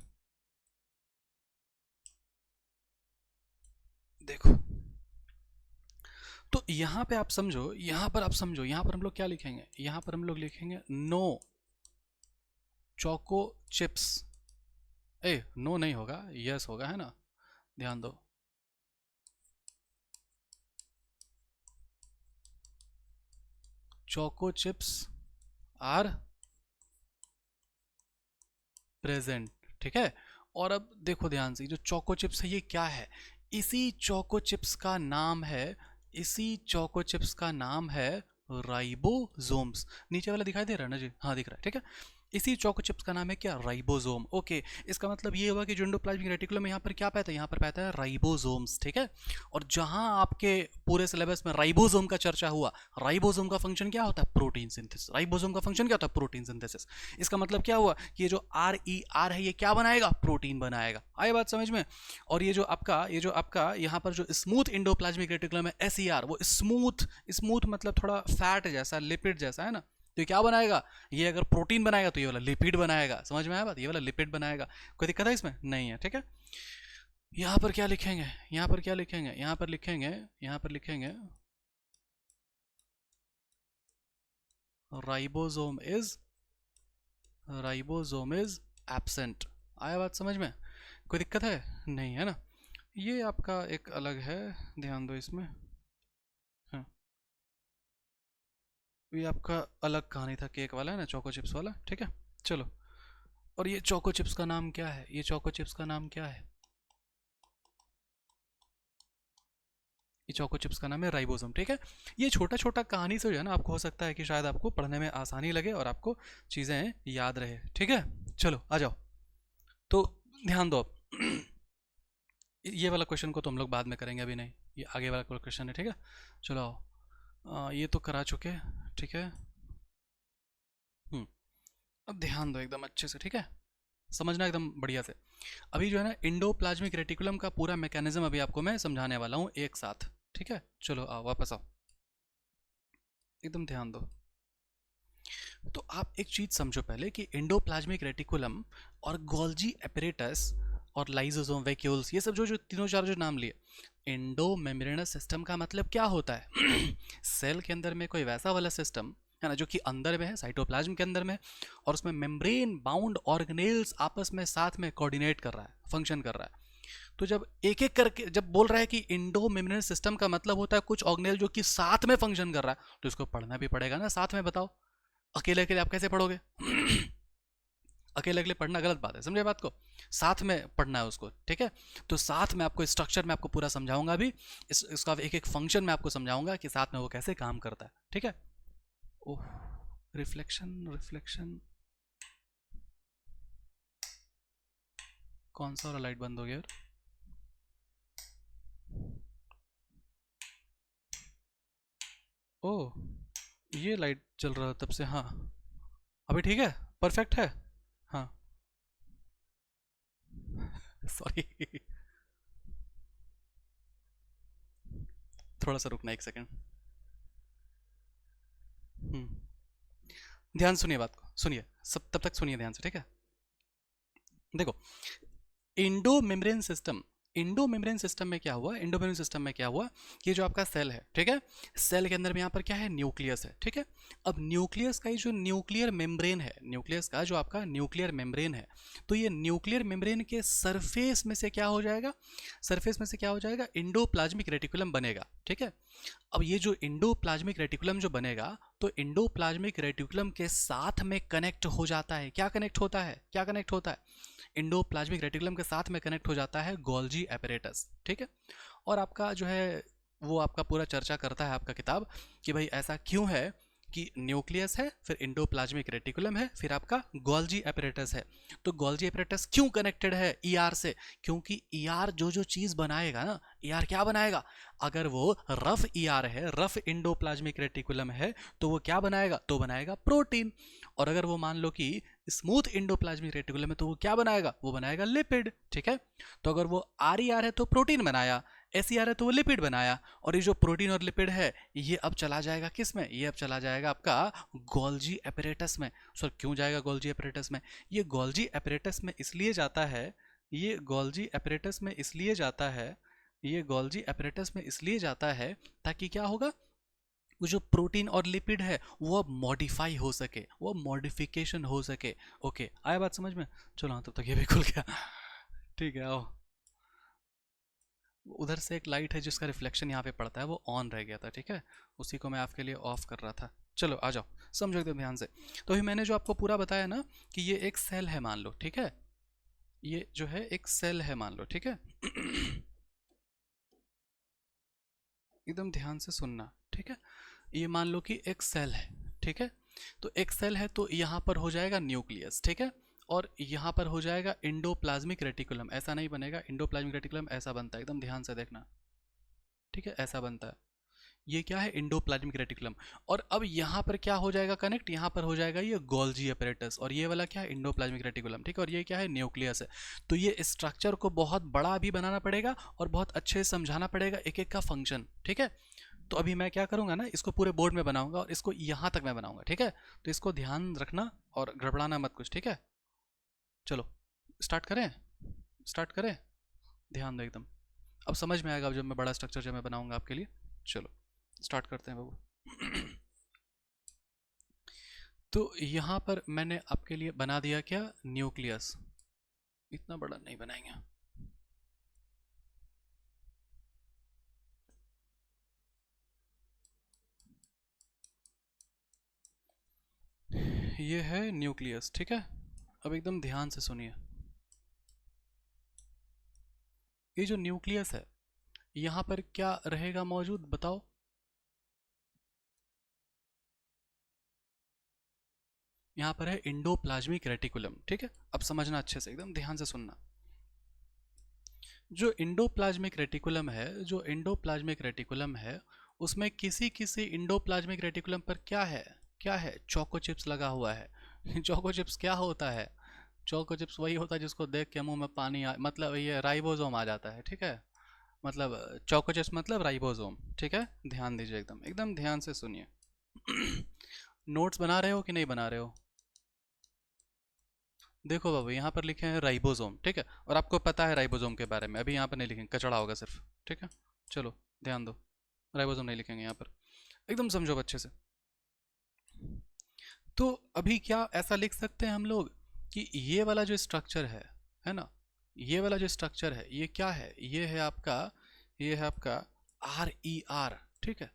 देखो। तो यहाँ पे आप समझो, यहाँ पर आप समझो, यहाँ पर हम लोग क्या लिखेंगे? यहाँ पर हम लोग लिखेंगे नो चोको चिप्स। ए नो नहीं होगा, यस होगा, है ना, ध्यान दो। चोको चिप्स आर प्रेजेंट, ठीक है। और अब देखो ध्यान से, जो चोको चिप्स है ये क्या है? इसी चोको चिप्स का नाम है, इसी चोको चिप्स का नाम है राइबोसोम्स। नीचे वाला दिखाई दे रहा है ना जी? हाँ दिख रहा है, ठीक है। इसी चोको चिप्स का नाम है क्या? राइबोसोम। ओके, इसका मतलब ये हुआ कि जो एंडोप्लाज्मिक रेटिकुलम में यहाँ पर क्या पाता है? यहाँ पर पाता है राइबोसोम्स, ठीक है। और जहाँ आपके पूरे सिलेबस में राइबोसोम का चर्चा हुआ, राइबोसोम का फंक्शन क्या होता है? Protein synthesis. राइबोसोम का फंक्शन क्या होता है? Protein synthesis. इसका मतलब क्या हुआ कि ये जो RER है ये क्या बनाएगा? प्रोटीन बनाएगा। आए बात समझ में? और ये जो आपका यहाँ पर जो स्मूथ इंडोप्लाज्मिक रेटिकुलम है SER, वो स्मूथ, स्मूथ मतलब थोड़ा फैट जैसा, लिपिड जैसा, है ना। तो ये क्या बनाएगा? ये अगर प्रोटीन बनाएगा तो ये वाला लिपिड बनाएगा। समझ में आया बात? ये वाला लिपिड बनाएगा। कोई दिक्कत है इसमें? नहीं है, ठीक है। यहाँ पर क्या लिखेंगे? यहाँ पर क्या लिखेंगे? यहाँ पर लिखेंगे, यहाँ पर लिखेंगे ribosome is, ribosome is absent. आया बात समझ में? कोई दिक्कत है? नहीं है ना। ये आपका एक अलग है, ध्यान दो इसमें। हाँ, ये आपका अलग कहानी था, केक वाला है ना, चोको चिप्स वाला, ठीक है। चलो, और ये चोको चिप्स का नाम क्या है? ये चोको चिप्स का नाम क्या है? ये चोको चिप्स का नाम है राइबोसोम, ठीक है। ये छोटा छोटा कहानी से जो है ना आपको हो सकता है कि शायद आपको पढ़ने में आसानी लगे और आपको चीज़ें याद रहे, ठीक है। चलो आ जाओ, तो ध्यान दो अब। ये वाला क्वेश्चन को तो हम लोग बाद में करेंगे, अभी नहीं, ये आगे वाला क्वेश्चन है, ठीक है। चलो आओ, ये तो करा चुके, ठीक है। अब ध्यान दो एकदम अच्छे से, ठीक है, समझना एकदम बढ़िया से। अभी जो है ना इंडोप्लाज्मिक रेटिकुलम का पूरा मैकेनिज्म अभी आपको मैं समझाने वाला हूँ एक साथ, ठीक है। चलो आओ वापस आओ, एकदम ध्यान दो। तो आप एक चीज समझो पहले कि इंडोप्लाज्मिक रेटिकुलम और गोल्जी एपरेटस और लाइसोसोम वैक्यूल्स, ये सब जो जो तीनों चार जो नाम लिए, इंडो मेम्ब्रेनस सिस्टम का मतलब क्या होता है? सेल के अंदर में कोई वैसा वाला सिस्टम है ना जो कि अंदर में है, साइटोप्लाज्म के अंदर में, और उसमें मेम्ब्रेन बाउंड ऑर्गेनेल्स आपस में साथ में कोऑर्डिनेट कर रहा है, फंक्शन कर रहा है। तो जब एक एक करके जब बोल रहा है कि इंडो मेम्ब्रेनस सिस्टम का मतलब होता है कुछ ऑर्गेनेल जो कि साथ में फंक्शन कर रहा है, तो इसको पढ़ना भी पड़ेगा ना साथ में, बताओ अकेले अकेले आप कैसे पढ़ोगे? अकेले अकेले पढ़ना गलत बात है, समझे बात को, साथ में पढ़ना है उसको, ठीक है। तो साथ में आपको स्ट्रक्चर में आपको पूरा समझाऊंगा अभी, इसका एक एक फंक्शन में आपको समझाऊंगा कि साथ में वो कैसे काम करता है, ठीक है। ओह, रिफ्लेक्शन रिफ्लेक्शन, कौन सा वाला लाइट बंद हो गया यार? ओह, ये लाइट चल रहा है तब से, हाँ अभी ठीक है, परफेक्ट है, हाँ। सॉरी, थोड़ा सा रुकना एक सेकंड। हम्म, ध्यान सुनिए बात को, सुनिए सब, तब तक सुनिए ध्यान से, ठीक है। देखो, Indo membrane system, Indo membrane system में क्या हुआ, इंडो मेम्ब्रेन सिस्टम में क्या हुआ कि जो आपका सेल है, ठीक है, सेल के अंदर में यहाँ पर क्या है, न्यूक्लियस है, ठीक है। अब न्यूक्लियस का ये जो न्यूक्लियर मेम्ब्रेन है, न्यूक्लियस का जो आपका न्यूक्लियर मेम्ब्रेन है, तो ये न्यूक्लियर मेम्ब्रेन के सरफेस में से क्या हो जाएगा, सरफेस में से क्या हो जाएगा, इंडोप्लाज्मिक रेटिकुलम बनेगा, ठीक है। अब ये जो इंडोप्लाज्मिक रेटिकुलम जो बनेगा, तो इंडोप्लाज्मिक रेटिकुलम के साथ में कनेक्ट हो जाता है, क्या कनेक्ट होता है, क्या कनेक्ट होता है, इंडोप्लाज्मिक रेटिकुलम के साथ में कनेक्ट हो जाता है गोल्जी एपरेटस, ठीक है। और आपका जो है वो आपका पूरा चर्चा करता है आपका किताब कि भाई ऐसा क्यों है कि न्यूक्लियस है, फिर इंडोप्लाज्मिक रेटिकुलम है, फिर आपका गोल्जी एपरेटस है। तो गोल्जी एपरेटस क्यों कनेक्टेड है ईआर से? क्योंकि ईआर जो जो चीज बनाएगा ना, ईआर क्या बनाएगा, अगर वो रफ ईआर है, रफ इंडोप्लाज्मिक रेटिकुलम है, तो वो क्या बनाएगा, तो बनाएगा प्रोटीन। और अगर वो मान लो कि स्मूथ इंडोप्लाज्मिक रेटिकुलम है, तो वो क्या बनाएगा, वो बनाएगा लिपिड, ठीक है। तो अगर वो आर ई आर है तो प्रोटीन बनाया, एस ई आर है तो वो लिपिड बनाया, और ये जो प्रोटीन और लिपिड है ये अब चला जाएगा किस में, ये अब चला जाएगा आपका गोल्जी एपरेटस में। सर क्यों जाएगा गोल्जी एपरेटस में? ये गोल्जी एपरेटस में इसलिए जाता है, ये गोल्जी एपरेटस में इसलिए जाता है, ये गोल्जी एपरेटस में इसलिए जाता है ताकि क्या होगा, वो जो प्रोटीन और लिपिड है वो अब मॉडिफाई हो सके, वो मॉडिफिकेशन हो सके। ओके, आया बात समझ में? चलो हाँ, तब तक ये भी खुल गया, ठीक है। आओ, उधर से एक लाइट है जिसका रिफ्लेक्शन यहाँ पे पड़ता है, वो ऑन रह गया था, ठीक है, उसी को मैं आपके लिए ऑफ कर रहा था। चलो आ जाओ, समझो एकदम ध्यान से। तो अभी मैंने जो आपको पूरा बताया ना कि ये एक सेल है मान लो, ठीक है, ये जो है एक सेल है मान लो, ठीक है। एकदम ध्यान से सुनना, ठीक है। ये मान लो कि एक सेल है, ठीक है। तो एक सेल है तो यहाँ पर हो जाएगा न्यूक्लियस, ठीक है, और यहाँ पर हो जाएगा इंडोप्लाज्मिक रेटिकुलम। ऐसा नहीं बनेगा, इंडोप्लाज्मिक रेटिकुलम ऐसा बनता है, एकदम ध्यान से देखना, ठीक है, ऐसा बनता है। ये क्या है, इंडोप्लाज्मिक रेटिकुलम। और अब यहाँ पर क्या हो जाएगा कनेक्ट, यहाँ पर हो जाएगा ये गोल्जी अपरेटस, और ये वाला क्या है, इंडोप्लाज्मिक रेटिकुलम, ठीक है। और ये क्या है, न्यूक्लियस है। तो ये स्ट्रक्चर को बहुत बड़ा भी बनाना पड़ेगा और बहुत अच्छे से समझाना पड़ेगा एक एक का फंक्शन, ठीक है। तो अभी मैं क्या करूंगा ना, इसको पूरे बोर्ड में बनाऊंगा और इसको यहाँ तक मैं बनाऊंगा, ठीक है। तो इसको ध्यान रखना और गड़बड़ाना मत कुछ, ठीक है। चलो स्टार्ट करें, स्टार्ट करें, ध्यान दो एकदम। अब समझ में आएगा जब मैं बड़ा स्ट्रक्चर जब मैं बनाऊंगा आपके लिए। चलो स्टार्ट करते हैं बाबू। तो यहाँ पर मैंने आपके लिए बना दिया क्या, न्यूक्लियस। इतना बड़ा नहीं बनाएंगे, ये है न्यूक्लियस, ठीक है। अब एकदम ध्यान से सुनिए, ये जो न्यूक्लियस है यहाँ पर क्या रहेगा मौजूद, बताओ। यहाँ पर है इंडोप्लाज्मिक रेटिकुलम, ठीक है। अब समझना अच्छे से, एकदम ध्यान से सुनना। जो इंडोप्लाज्मिक रेटिकुलम है, जो इंडोप्लाज्मिक रेटिकुलम है, उसमें किसी किसी इंडोप्लाज्मिक रेटिकुलम पर क्या है, क्या है, चोको चिप्स लगा हुआ है। चोको चिप्स क्या होता है? चोको चिप्स वही होता है जिसको देख के मुंह में पानी मतलब ये राइबोसोम आ जाता है, ठीक है। मतलब चोको चिप्स मतलब राइबोसोम, ठीक है। ध्यान दीजिए, एकदम एकदम ध्यान से सुनिए। नोट्स बना रहे हो कि नहीं बना रहे हो? देखो बाबू, यहाँ पर लिखे हैं राइबोसोम, ठीक है। और आपको पता है राइबोसोम के बारे में, अभी यहाँ पर नहीं लिखेंगे, कचड़ा होगा सिर्फ, ठीक है। चलो ध्यान दो, राइबोसोम नहीं लिखेंगे यहाँ पर, एकदम समझो अच्छे से। तो अभी क्या ऐसा लिख सकते हैं हम लोग कि ये वाला जो स्ट्रक्चर है ना, ये वाला जो स्ट्रक्चर है ये क्या है, ये है आपका, ये है आपका RER, ठीक है।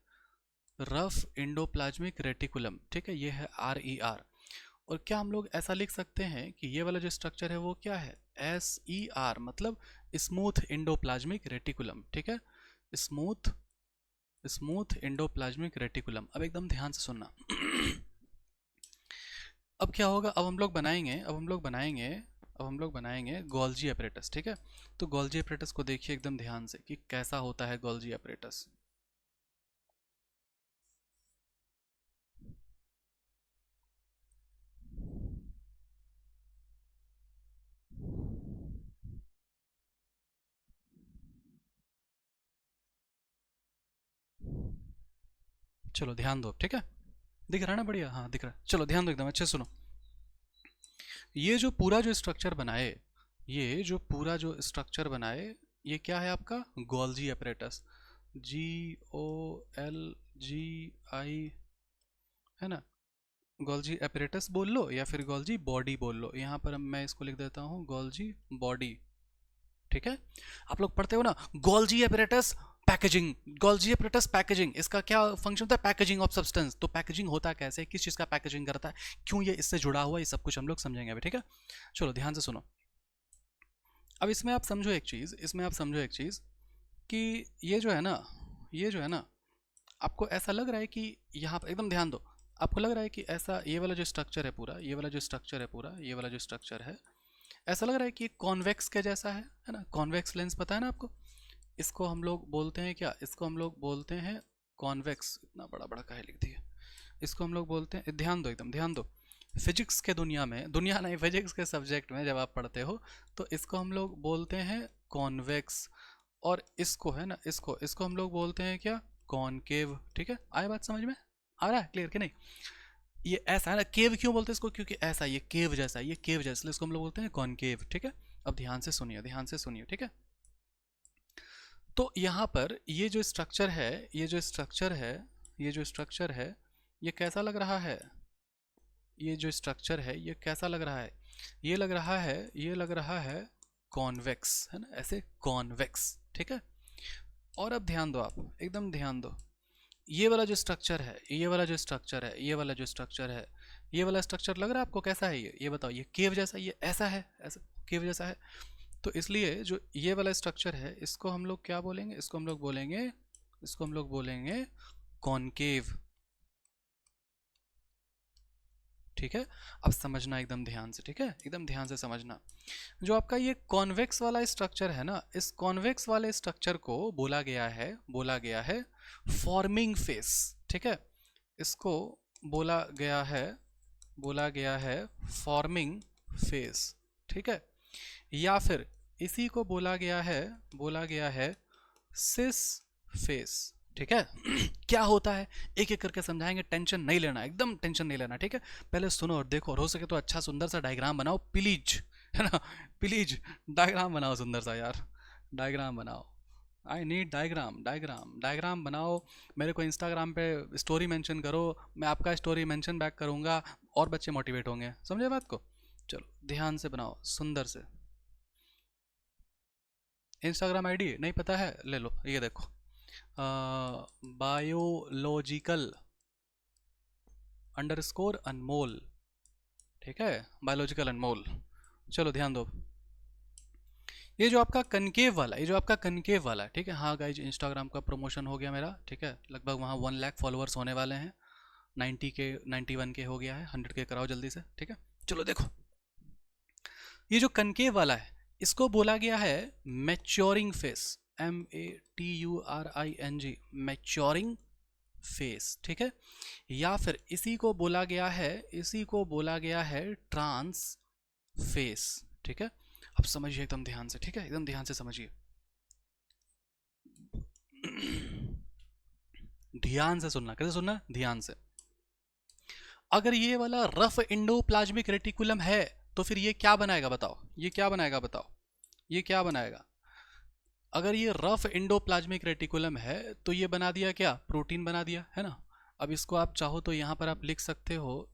रफ इंडोप्लाज्मिक रेटिकुलम, ठीक है, ये है RER। और क्या हम लोग ऐसा लिख सकते हैं कि ये वाला जो स्ट्रक्चर है वो क्या है, SER, मतलब स्मूथ इंडोप्लाज्मिक रेटिकुलम, ठीक है। Smooth, smooth endoplasmic reticulum. अब एकदम ध्यान से सुनना। अब क्या होगा, अब हम लोग बनाएंगे, अब हम लोग बनाएंगे, अब हम लोग बनाएंगे गोल्जी अपरेटस, ठीक है। तो गोल्जी अपरेटस को देखिए एकदम ध्यान से कि कैसा होता है गोल्जी अपरेटस। चलो ध्यान दो, ठीक है। दिख रहा है ना, बढ़िया, हाँ दिख रहा है। चलो ध्यान दो, एकदम अच्छे से सुनो। ये जो पूरा जो स्ट्रक्चर बनाए, ये जो पूरा जो स्ट्रक्चर बनाए, ये क्या है आपका गोल्जी अपरेटस, GOLGI, है ना। गोल्जी apparatus बोल लो या फिर गोल्जी बॉडी बोल लो, यहाँ पर मैं इसको लिख देता हूँ गोल्जी बॉडी, ठीक है। आप लोग पढ़ते हो ना Golgi apparatus packaging, Golgi apparatus packaging, इसका क्या फंक्शन होता है, पैकेजिंग ऑफ सब्सटेंस। तो पैकेजिंग होता कैसे, किस चीज़ का पैकेजिंग करता है, क्यों ये इससे जुड़ा हुआ है, ये सब कुछ हम लोग समझेंगे अभी, ठीक है। चलो ध्यान से सुनो। अब इसमें आप समझो एक चीज़, इसमें आप समझो एक चीज़ कि ये जो है ना, ये जो है ना, आपको ऐसा लग रहा है कि यहाँ पर एकदम ध्यान दो, आपको लग रहा है कि ऐसा ये वाला जो स्ट्रक्चर है पूरा, ये वाला जो स्ट्रक्चर है पूरा, ये वाला जो स्ट्रक्चर है, ऐसा लग रहा है कि कॉन्वेक्स के जैसा है ना। कॉन्वेक्स लेंस पता है ना आपको, इसको हम लोग बोलते हैं क्या, इसको हम लोग बोलते हैं कॉन्वेक्स। इतना बड़ा बड़ा काहे लिख दिया, इसको हम लोग बोलते हैं, ध्यान दो एकदम ध्यान दो। फिजिक्स के दुनिया में, दुनिया नहीं, फिजिक्स के सब्जेक्ट में जब आप पढ़ते हो तो इसको हम लोग बोलते हैं कॉन्वेक्स। और इसको है ना, इसको इसको हम लोग बोलते हैं क्या, कॉनकेव, ठीक है। आया बात समझ में, आ रहा है क्लियर कि नहीं। ये ऐसा है ना, केव क्यों बोलते हैं इसको, क्योंकि ऐसा ये केव जैसा है, ये केव जैसा, इसलिए इसको हम लोग बोलते हैं कॉनकेव, ठीक है। अब ध्यान से सुनिए, ध्यान से सुनिए, ठीक है। तो यहाँ पर ये जो स्ट्रक्चर है, ये जो स्ट्रक्चर है, ये जो स्ट्रक्चर है, ये कैसा लग रहा है, ये जो स्ट्रक्चर है ये कैसा लग रहा है, ये लग रहा है, ये लग रहा है कॉन्वेक्स, है ना, ऐसे कॉन्वेक्स, ठीक है। और अब ध्यान दो, आप एकदम ध्यान दो, ये वाला जो स्ट्रक्चर है, ये वाला जो स्ट्रक्चर है, ये वाला जो स्ट्रक्चर है, ये वाला स्ट्रक्चर लग रहा है आपको कैसा है, ये बताओ, ये केव जैसा, ये ऐसा है, ऐसा केव जैसा है। तो इसलिए जो ये वाला स्ट्रक्चर है इसको हम लोग क्या बोलेंगे, इसको हम लोग बोलेंगे, इसको हम लोग बोलेंगे कॉनकेव, ठीक है। अब समझना एकदम ध्यान से, ठीक है, एकदम ध्यान से समझना। जो आपका ये कॉन्वेक्स वाला स्ट्रक्चर है ना, इस कॉन्वेक्स वाले स्ट्रक्चर को बोला गया है, बोला गया है फॉर्मिंग फेस, ठीक है। इसको बोला गया है, बोला गया है फॉर्मिंग फेस, ठीक है। या फिर इसी को बोला गया है, बोला गया है सिस फेस, ठीक है। क्या होता है एक एक करके समझाएंगे, टेंशन नहीं लेना, एकदम टेंशन नहीं लेना, ठीक है। पहले सुनो और देखो, और हो सके तो अच्छा सुंदर सा डायग्राम बनाओ प्लीज, है ना, प्लीज डायग्राम बनाओ सुंदर सा यार, डायग्राम बनाओ। I need diagram, diagram diagram बनाओ। मेरे को इंस्टाग्राम पे स्टोरी मेंशन करो, मैं आपका स्टोरी मेंशन बैक करूंगा, और बच्चे मोटिवेट होंगे, समझे बात को। चलो ध्यान से बनाओ सुंदर से। इंस्टाग्राम आईडी नहीं पता है, ले लो, ये देखो, बायोलॉजिकल अंडरस्कोर अनमोल, ठीक है, बायोलॉजिकल अनमोल। चलो ध्यान दो, ये जो आपका कनकेव वाला, ये जो आपका कनकेव वाला है, ठीक है। हाँ गाइज, इंस्टाग्राम का प्रमोशन हो गया मेरा, ठीक है। लगभग वहाँ 1 लाख फॉलोअर्स होने वाले हैं। 90 के 91 के हो गया है, 100 के कराओ जल्दी से, ठीक है। चलो देखो, ये जो कनकेव वाला है इसको बोला गया है maturing face, MATURING, maturing face, ठीक है। या फिर इसी को बोला गया है, इसी को बोला गया है ट्रांस फेस, ठीक है। अब समझिए एकदम ध्यान से, ठीक है, एकदम ध्यान से समझिए। ध्यान से सुनना, कैसे सुनना, ध्यान से। अगर ये वाला रफ इंडोप्लाज्मिक रेटिकुलम है तो फिर ये क्या बनाएगा बताओ, ये क्या बनाएगा बताओ, ये क्या बनाएगा। अगर ये रफ इंडोप्लाज्मिक रेटिकुलम है तो ये बना दिया क्या, प्रोटीन बना दिया, है ना। अब इसको आप चाहो तो यहाँ पर आप लिख सकते हो,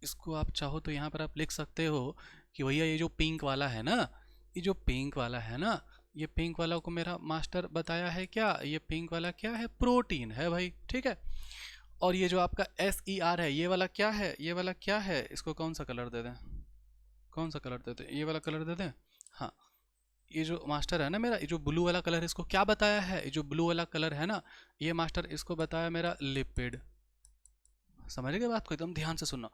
इसको आप चाहो तो यहाँ पर आप लिख सकते हो कि भैया ये जो पिंक वाला है ना, ये जो पिंक वाला है ना, ये पिंक वाला को मेरा मास्टर बताया है क्या, ये पिंक वाला क्या है, प्रोटीन है भाई, ठीक है। और ये जो आपका SER है, ये वाला क्या है, ये वाला क्या है, इसको कौन सा कलर दे दें, कौन सा कलर दे दें, ये वाला कलर दे दें। हाँ, ये जो मास्टर है ना मेरा, ये जो ब्लू वाला कलर है, इसको क्या बताया है, ये जो ब्लू वाला कलर है ना, ये मास्टर इसको बताया मेरा लिपिड। समझ गए बात को, एकदम ध्यान से सुनना।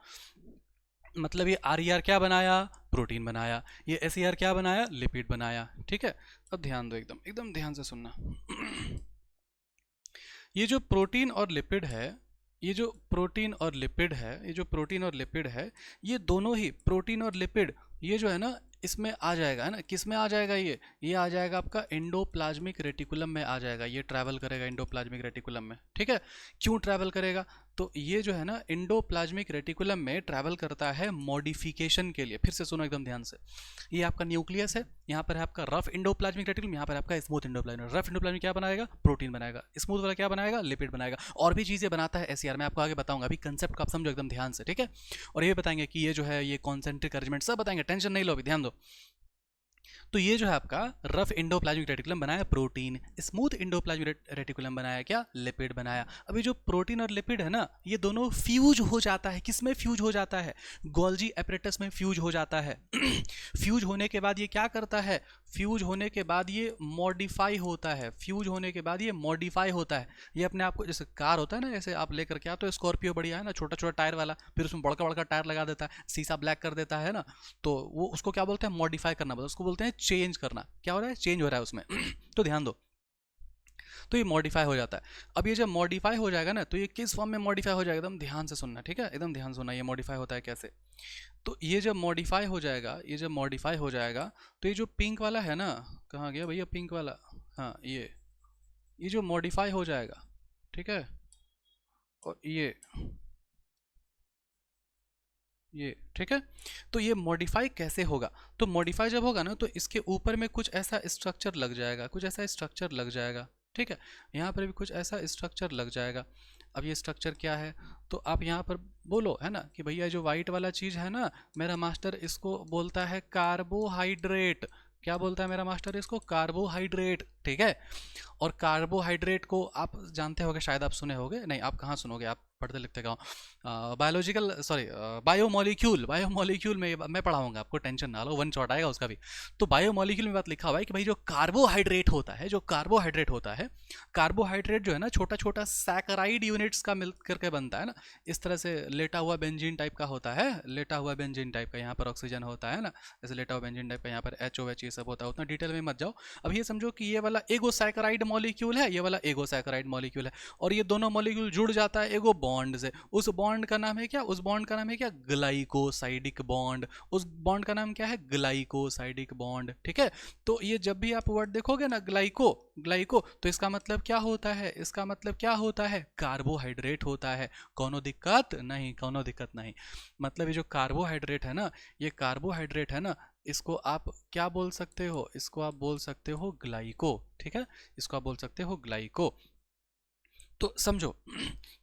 मतलब ये RER क्या बनाया, प्रोटीन बनाया, ये SER क्या बनाया, लिपिड बनाया, ठीक है। अब ध्यान दो, एकदम एकदम ध्यान से सुनना। ये जो प्रोटीन और लिपिड है, ये जो प्रोटीन और लिपिड है, ये जो प्रोटीन और लिपिड है, ये दोनों ही प्रोटीन और लिपिड, ये जो है ना इसमें आ जाएगा, है ना, किस में आ जाएगा, ये आ जाएगा आपका एंडोप्लाज्मिक रेटिकुलम में आ जाएगा, ये ट्रैवल करेगा एंडोप्लाज्मिक रेटिकुलम में, ठीक है। क्यों ट्रैवल करेगा, तो ये जो है ना एंडोप्लाज्मिक रेटिकुलम में ट्रैवल करता है मॉडिफिकेशन के लिए। फिर से सुनो एकदम ध्यान से, ये आपका न्यूक्लियस है, यहाँ पर है आपका रफ इंडोप्लाज्मिक रेटिकुलम, यहाँ पर आपका स्मूथ इंडोप्लाज्मिक। रफ इंडोप्लाज्मिक क्या बनाएगा, प्रोटीन बनाएगा, स्मूथ वाला क्या बनाएगा, लिपिड बनाएगा, और भी चीजें बनाता है SER, मैं आपको आगे बताऊंगा, अभी कंसेप्ट को आप समझो एकदम ध्यान से, ठीक है। और ये बताएंगे कि ये जो है ये कॉन्सेंट्रिक अरेंजमेंट सब बताएंगे, टेंशन नहीं लो, अभी ध्यान दो। तो ये जो है आपका रफ इंडोप्लाज्मिक रेटिकुलम बनाया प्रोटीन, स्मूथ इंडोप्लाज्मिक रेटिकुलम बनाया क्या, लिपिड बनाया। अभी जो प्रोटीन और लिपिड है ना, ये दोनों फ्यूज हो जाता है, किस में फ्यूज हो जाता है, गोल्जी एपरेटस में फ्यूज हो जाता है। फ्यूज होने के बाद ये क्या करता है, फ्यूज होने के बाद ये मॉडिफाई होता है, फ्यूज होने के बाद ये मॉडिफाई होता है। ये अपने आप को, जैसे कार होता है ना, जैसे आप लेकर के आते हो स्कॉर्पियो बढ़िया है ना, छोटा छोटा टायर वाला, फिर उसमें बड़का बड़का टायर लगा देता है, शीशा ब्लैक कर देता है ना, तो वो उसको क्या बोलते हैं, मॉडिफाई करना बोलते हैं, उसको बोलते हैं चेंज करना। क्या हो रहा है, चेंज हो रहा है उसमें। तो ध्यान दो, तो ये मॉडिफाई हो जाता है। अब ये जब मॉडिफाई हो जाएगा ना, तो ये किस फॉर्म में मॉडिफाई हो जाएगा, एकदम ध्यान से सुनना, ठीक है, एकदम ध्यान से सुनना, ये मॉडिफाई होता है कैसे। तो ये जब मॉडिफाई हो जाएगा, ये जब मॉडिफाई हो जाएगा, तो ये जो पिंक वाला है ना, कहाँ गया भैया पिंक वाला, हाँ ये जो मॉडिफाई हो जाएगा, ठीक है। और ये ठीक है। तो ये मॉडिफाई कैसे होगा, तो मॉडिफाई जब होगा ना, तो इसके ऊपर में कुछ ऐसा स्ट्रक्चर लग जाएगा, कुछ ऐसा स्ट्रक्चर लग जाएगा, ठीक है। यहाँ पर भी कुछ ऐसा स्ट्रक्चर लग जाएगा। अब ये स्ट्रक्चर क्या है, तो आप यहाँ पर बोलो, है ना, कि भैया जो वाइट वाला चीज़ है ना, मेरा मास्टर इसको बोलता है कार्बोहाइड्रेट। क्या बोलता है मेरा मास्टर इसको, कार्बोहाइड्रेट, ठीक है। और कार्बोहाइड्रेट को आप जानते होगे, शायद आप सुने होगे, नहीं आप कहाँ सुनोगे, आप पढ़ते लिखते कहाँ, बायोलॉजिकल सॉरी बायोमोलिक्यूल में मैं पढ़ाऊंगा आपको, टेंशन ना लो, वन शॉट आएगा उसका भी। तो बायोमोलिक्यूल में बात लिखा हुआ है कि भाई जो कार्बोहाइड्रेट होता है, जो कार्बोहाइड्रेट होता है, कार्बोहाइड्रेट जो है ना छोटा छोटा सैकराइड यूनिट्स का मिल करके बनता है ना, इस तरह से लेटा हुआ बेंजीन टाइप का होता है, लेटा हुआ बेंजीन टाइप का, यहाँ पर ऑक्सीजन होता है ना, जैसे लेटा हुआ बेंजीन टाइप का, यहाँ पर HOH ये सब होता है, उतना डिटेल में मत जाओ। अब ये समझो कि ये वाला एगोसैकराइड मॉलिक्यूल है, ये वाला एगोसैकराइड मॉलिक्यूल है, और ये दोनों मॉलिक्यूल जुड़ जाता है एगो बॉन्ड से। उस बॉन्ड का नाम है क्या, उस बॉन्ड का नाम है क्या, ग्लाइकोसाइडिक बॉन्ड। उस बॉन्ड का नाम क्या है, ग्लाइकोसाइडिक बॉन्ड, ठीक है। तो ये जब भी आप वर्ड देखोगे ना, ग्लाइको ग्लाइको, तो इसका मतलब क्या होता है, इसका मतलब क्या होता है, कार्बोहाइड्रेट होता है। कोनो दिक्कत नहीं, कोनो दिक्कत नहीं। मतलब ये जो कार्बोहाइड्रेट है ना, ये कार्बोहाइड्रेट है ना, इसको आप क्या बोल सकते हो, इसको आप बोल सकते हो ग्लाइको, ठीक है, इसको आप बोल सकते हो ग्लाइको। तो समझो,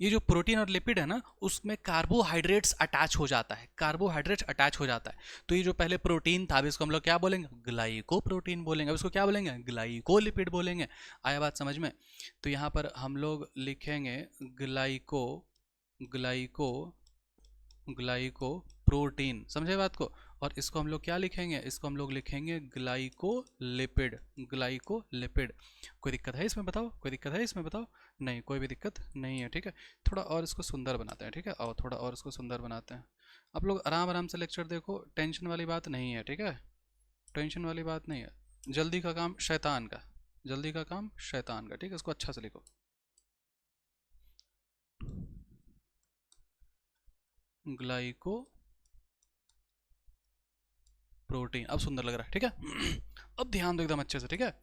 ये जो प्रोटीन और लिपिड है ना, उसमें कार्बोहाइड्रेट्स अटैच हो जाता है, कार्बोहाइड्रेट्स अटैच हो जाता है। तो ये जो पहले प्रोटीन था, अब इसको हम लोग क्या बोलेंगे, ग्लाइको प्रोटीन बोलेंगे, अब इसको क्या बोलेंगे, ग्लाइको लिपिड बोलेंगे। आया बात समझ में। तो यहाँ पर हम लोग लिखेंगे ग्लाइको ग्लाइको ग्लाइको प्रोटीन, समझे बात को। और इसको हम लोग क्या लिखेंगे, इसको हम लोग लिखेंगे ग्लाइकोलिपिड, ग्लाइकोलिपिड। कोई दिक्कत है इसमें बताओ, कोई दिक्कत है इसमें बताओ? नहीं, कोई भी दिक्कत नहीं है, ठीक है। थोड़ा और इसको सुंदर बनाते हैं, ठीक है, और थोड़ा और इसको सुंदर बनाते हैं। आप लोग आराम आराम से लेक्चर देखो, टेंशन वाली बात नहीं है, ठीक है, टेंशन वाली बात नहीं है। जल्दी का काम शैतान का, जल्दी का काम शैतान का, ठीक है, इसको अच्छा से लिखो। ग्लाइको प्रोटीन, अब सुंदर लग रहा है, ठीक है। अब ध्यान दो एकदम अच्छे से, ठीक है।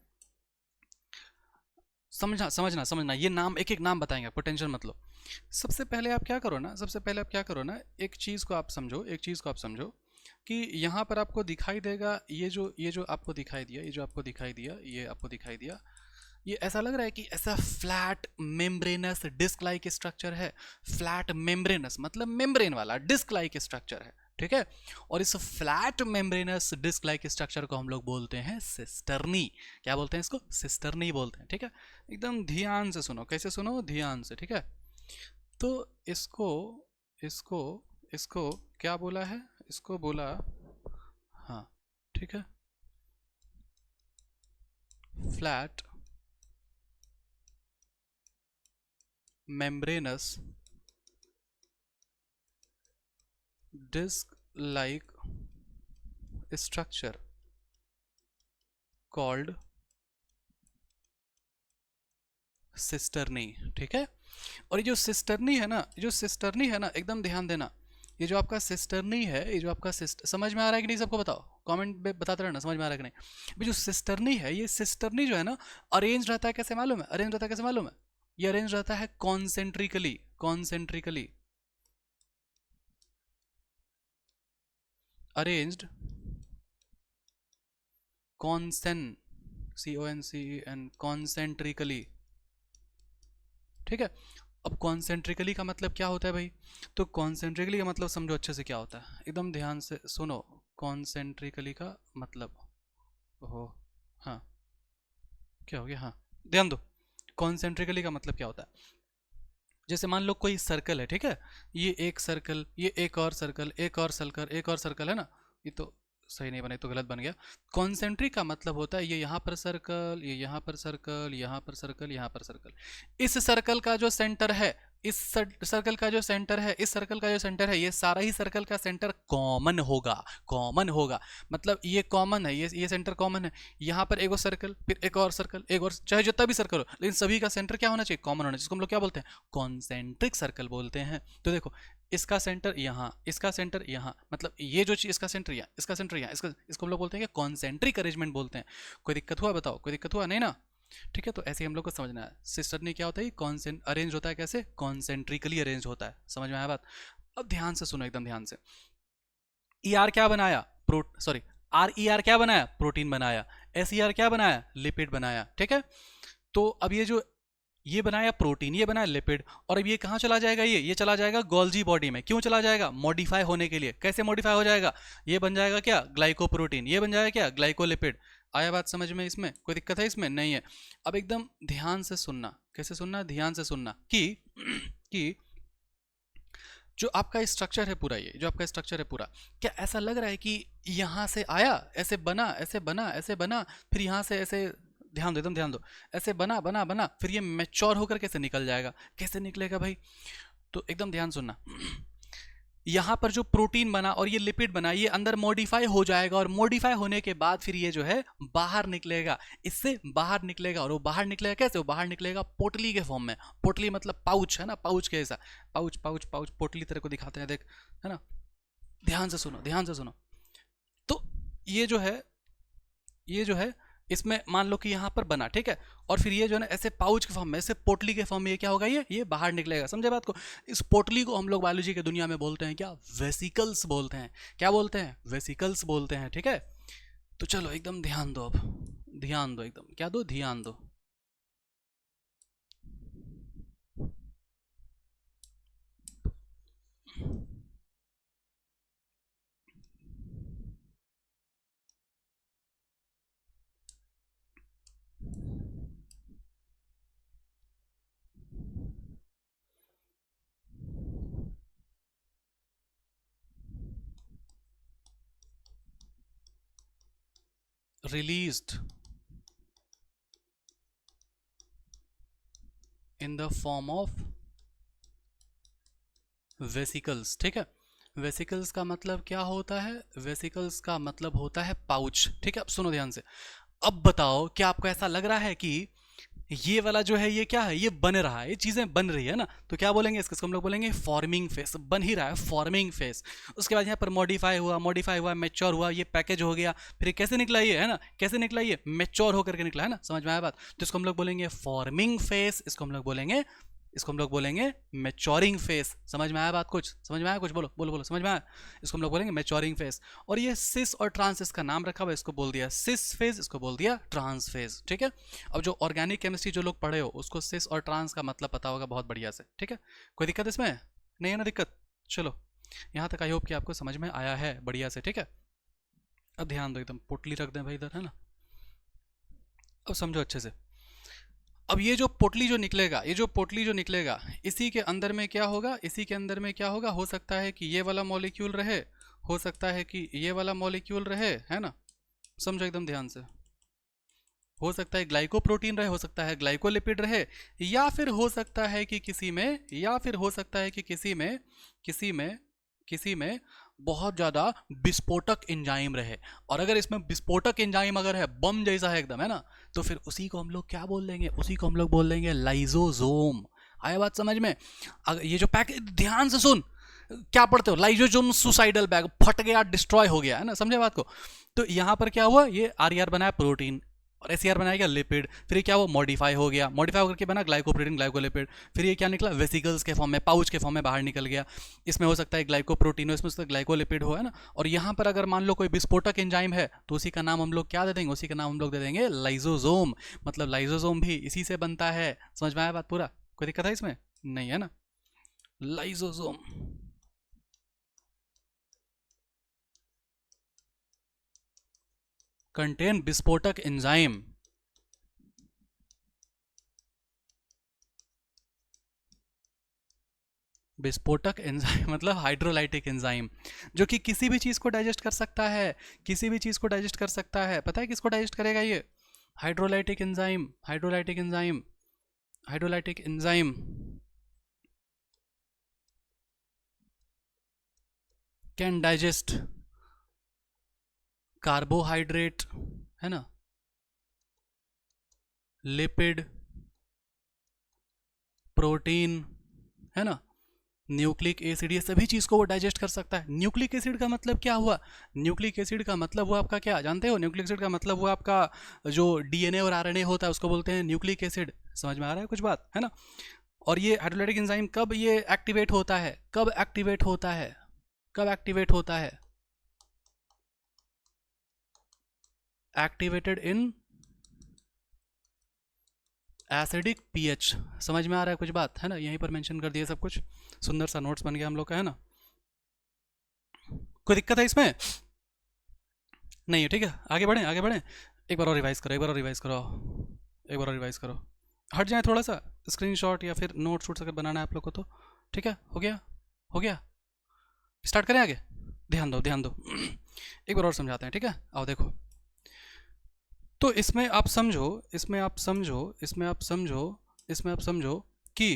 समझना समझना समझना, ये नाम एक एक नाम बताएंगे आपको, टेंशन मत लो। सबसे पहले आप क्या करो ना, सबसे पहले आप क्या करो ना, एक चीज़ को आप समझो, एक चीज़ को आप समझो कि यहाँ पर आपको दिखाई देगा ये जो आपको दिखाई दिया, ये जो आपको दिखाई दिया, ये आपको दिखाई दिया, ये ऐसा लग रहा है कि ऐसा flat membranous disc like structure है। फ्लैट मेम्ब्रेनस मतलब मेम्ब्रेन वाला, डिस्क लाइक स्ट्रक्चर है, ठीक है। और इस flat membranous disc like structure को हम लोग बोलते हैं सिस्टर्नी। क्या बोलते हैं इसको? सिस्टर्नी बोलते हैं, ठीक है। एकदम ध्यान से सुनो, कैसे सुनो, ध्यान से, ठीक है। तो इसको इसको इसको क्या बोला है, इसको बोला, हाँ, ठीक है, flat membranes disc like structure called cisternae, ठीक है। और ये जो सिस्टर्नी है ना, जो सिस्टर्नी है ना, एकदम ध्यान देना, ये जो आपका सिस्टर्नी है, ये जो आपका समझ में आ रहा है कि नहीं सबको बताओ, कमेंट में बताते रहना समझ में आ रहा है कि नहीं। अभी जो सिस्टर्नी है, ये सिस्टर्नी जो है ना, अरेंज रहता है कैसे मालूम है, अरेंज रहता है कैसे मालूम है, ये अरेंज रहता है concentrically, concentrically arranged, concen, CONCEN, concentrically, ठीक है। अब कॉन्सेंट्रिकली का मतलब क्या होता है भाई? तो कॉन्सेंट्रिकली का मतलब समझो अच्छे से क्या होता है, एकदम ध्यान से सुनो। कॉन्सेंट्रिकली का मतलब, ओहो, हाँ, क्या हो गया, हाँ, ध्यान दो। कॉन्सेंट्रिकली का मतलब क्या होता है? जैसे मान लो कोई सर्कल है, ठीक है, ये एक सर्कल, ये एक और सर्कल, एक और सर्कल, एक और सर्कल है ना, ये तो सही नहीं बना, ये तो गलत बन गया। कॉन्सेंट्रिक का मतलब होता है ये यहाँ पर सर्कल, ये यहाँ पर सर्कल, यहाँ पर सर्कल, यहाँ पर सर्कल। इस सर्कल का जो सेंटर है, इस सर्कल का जो सेंटर है, इस सर्कल का जो सेंटर है, ये सारा ही सर्कल का सेंटर कॉमन होगा, कॉमन होगा। मतलब ये कॉमन है, ये सेंटर कॉमन है। यहाँ पर एक और सर्कल, फिर एक और सर्कल, एक और, चाहे जितना भी सर्कल हो, लेकिन सभी का सेंटर क्या होना चाहिए, कॉमन होना चाहिए, जिसको हम लोग क्या बोलते हैं, कॉन्सेंट्रिक सर्कल बोलते हैं। तो देखो, इसका सेंटर यहाँ, इसका सेंटर यहाँ, मतलब ये जो चीज, इसका सेंटर यहाँ, इसका सेंटर यहाँ, इसको हम लोग बोलते हैं कि कॉन्सेंट्रिक अरेंजमेंट बोलते हैं। कोई दिक्कत हुआ बताओ, कोई दिक्कत हुआ नहीं ना? ठीक है, तो ऐसे ही हम लोग को समझना है, सिस्टर ने क्या होता है, कॉन्सेंट अरेंज होता है कैसे, कॉन्सेंट्रिकली अरेंज होता है। समझ में आया बात? अब ध्यान से सुनो, एकदम ध्यान से। ई आर क्या बनाया, सॉरी, आर ई आर क्या बनाया, प्रोटीन बनाया। एस ई आर क्या बनाया, लिपिड बनाया, ठीक है। तो अब ये जो ये बनाया प्रोटीन, ये बनाया लिपिड, और अब ये कहाँ चला जाएगा, ये चला जाएगा गोल्जी बॉडी में। क्यों चला जाएगा? मॉडिफाई होने के लिए। कैसे मॉडिफाई हो जाएगा? ये बन जाएगा क्या, ग्लाइकोप्रोटीन, ये बन जाएगा क्या, ग्लाइकोलिपिड। आया बात समझ में? इसमें कोई दिक्कत है इसमें? नहीं है। अब एकदम ध्यान से सुनना, कैसे सुनना, ध्यान से सुनना कि जो आपका स्ट्रक्चर है पूरा, ये जो आपका स्ट्रक्चर है पूरा, क्या ऐसा लग रहा है कि यहाँ से आया, ऐसे बना, ऐसे बना, ऐसे बना, फिर यहाँ से ऐसे, ध्यान दो, एकदम ध्यान दो, ऐसे बना बना बना, फिर ये मैच्योर होकर कैसे निकल जाएगा? कैसे निकलेगा भाई? तो एकदम ध्यान सुनना। यहाँ पर जो प्रोटीन बना और ये लिपिड बना, ये अंदर मॉडिफाई हो जाएगा, और मॉडिफाई होने के बाद फिर ये जो है बाहर निकलेगा, इससे बाहर निकलेगा। और वो बाहर निकलेगा कैसे? वो बाहर निकलेगा पोटली के फॉर्म में। पोटली मतलब पाउच है ना, पाउच के जैसा, पाउच पाउच पाउच, पोटली तरह को दिखाते हैं, देख, है ना। ध्यान से सुनो, ध्यान से सुनो। तो ये जो है, ये जो है, इसमें मान लो कि यहाँ पर बना, ठीक है, और फिर ये जो है ना, ऐसे पाउच के फॉर्म में, ऐसे पोटली के फॉर्म में, ये क्या होगा, ये बाहर निकलेगा। समझे बात को? इस पोटली को हम लोग बायोलॉजी के दुनिया में बोलते हैं क्या, वेसिकल्स बोलते हैं। क्या बोलते हैं? वेसिकल्स बोलते हैं, ठीक है। तो चलो एकदम ध्यान दो, अब ध्यान दो, एकदम क्या दो, ध्यान दो। released in the form of vesicles. ठीक है, वेसिकल्स का मतलब क्या होता है? वेसिकल्स का मतलब होता है पाउच। ठीक है, अब सुनो ध्यान से। अब बताओ, क्या आपको ऐसा लग रहा है कि ये वाला जो है ये क्या है? ये बन रहा है, ये चीजें बन रही है ना, तो क्या बोलेंगे इसको? हम लोग बोलेंगे फॉर्मिंग फेस। बन ही रहा है, फॉर्मिंग फेस। उसके बाद यहाँ पर मॉडिफाई हुआ, मैच्योर हुआ, ये पैकेज हो गया। फिर कैसे निकला ये, है ना? कैसे निकला ये? मैच्योर होकर के निकला, है ना? समझ में आया बात? तो इसको हम लोग बोलेंगे फॉर्मिंग फेस, इसको हम लोग बोलेंगे मैच्योरिंग फेस। समझ में आया बात? कुछ समझ में आया? कुछ बोलो बोलो बोलो, समझ में आया? इसको हम लोग बोलेंगे मैच्योरिंग फेस। और ये सिस और ट्रांस इसका नाम रखा हुआ, इसको बोल दिया सिस फेज, इसको बोल दिया ट्रांस फेज। ठीक है, अब जो ऑर्गेनिक केमिस्ट्री जो लोग पढ़े हो उसको सिस और ट्रांस का मतलब पता होगा बहुत बढ़िया से। ठीक है, कोई दिक्कत इसमें नहीं है ना? दिक्कत? चलो, यहाँ तक आई होप कि आपको समझ में आया है बढ़िया से। ठीक है, अब ध्यान दो, एकदम पोटली रख दें भाई इधर, है ना? अब समझो अच्छे से। अब ये जो पोटली जो निकलेगा, ये जो पोटली जो निकलेगा, इसी के अंदर में क्या होगा? इसी के अंदर में क्या होगा? हो सकता है कि ये वाला मॉलिक्यूल रहे, हो सकता है कि ये वाला मॉलिक्यूल रहे, है ना? समझो एकदम ध्यान से। हो सकता है ग्लाइकोप्रोटीन रहे, हो सकता है ग्लाइकोलिपिड रहे, या फिर हो सकता है कि किसी में, या फिर हो सकता है कि किसी में बहुत ज़्यादा विस्फोटक एंजाइम रहे। और अगर इसमें विस्फोटक एंजाइम अगर है, बम जैसा है एकदम, है ना, तो फिर उसी को हम लोग क्या बोल देंगे? उसी को हम लोग बोल देंगे लाइजोसोम। आया बात समझ में? अगर ये जो पैक, ध्यान से सुन, क्या पढ़ते हो? लाइजोसोम सुसाइडल बैग, फट गया, डिस्ट्रॉय हो गया, है ना? समझे बात को? तो यहां पर क्या हुआ? ये आर बनाया प्रोटीन, और एस बनाया लिपिड, फिर ये क्या हुआ? मॉडिफाई हो गया, मॉडिफाई होकर के बना ग्लाइकोप्रोटीन, ग्लाइकोलिपिड, फिर ये क्या निकला? वेसिकल्स के फॉर्म में, पाउच के फॉर्म में बाहर निकल गया। इसमें हो सकता है ग्लाइकोप्रोटीन हो, इसमें हो सकता है ग्लाइकोलिपिड हो, है ना? और यहाँ पर अगर मान लो कोई विस्फोटक एंजाइम है, तो उसी का नाम हम लोग क्या दे देंगे? उसी का नाम हम लोग दे देंगे लाइजोसोम। मतलब लाइजोसोम भी इसी से बनता है। समझ में आया बात पूरा? कोई दिक्कत है इसमें? नहीं है ना? लाइजोसोम कंटेन विस्फोटक एंजाइम। विस्फोटक एंजाइम मतलब हाइड्रोलाइटिक एंजाइम, जो कि किसी भी चीज़ को डाइजेस्ट कर सकता है, किसी भी चीज़ को डाइजेस्ट कर सकता है। पता है किसको डाइजेस्ट करेगा ये? Hydrolytic enzyme, hydrolytic enzyme, hydrolytic enzyme can digest carbohydrate, है ना, लिपिड, प्रोटीन, है ना, न्यूक्लिक एसिड, ये सभी चीज़ को वो डाइजेस्ट कर सकता है। न्यूक्लिक एसिड का मतलब क्या हुआ? न्यूक्लिक एसिड का मतलब हुआ आपका क्या जानते हो? न्यूक्लिक एसिड का मतलब हुआ आपका जो डीएनए और आरएनए होता है, उसको बोलते हैं न्यूक्लिक एसिड। समझ में आ रहा है कुछ बात, है ना? और ये हाइड्रोलाइटिक एंजाइम कब ये एक्टिवेट होता है? कब एक्टिवेट होता है? कब एक्टिवेट होता है? Activated in acidic pH. समझ में आ रहा है कुछ बात, है ना? यहीं पर मेंशन कर दिया सब कुछ, सुंदर सा नोट्स बन गया हम लोग का, है ना? कोई दिक्कत है इसमें? नहीं है? ठीक है, आगे बढ़ें, आगे बढ़ें। एक बार और रिवाइज करो, एक बार और रिवाइज करो, एक बार और रिवाइज करो। हट जाए थोड़ा सा, स्क्रीनशॉट या फिर नोट शूट्स अगर बनाना है आप लोग को तो। ठीक है, हो गया? हो गया? स्टार्ट करें आगे? ध्यान दो, ध्यान दो। एक बार और समझाते हैं, ठीक है? आओ देखो। तो इसमें आप समझो, इसमें आप समझो, इसमें आप समझो, इसमें आप समझो कि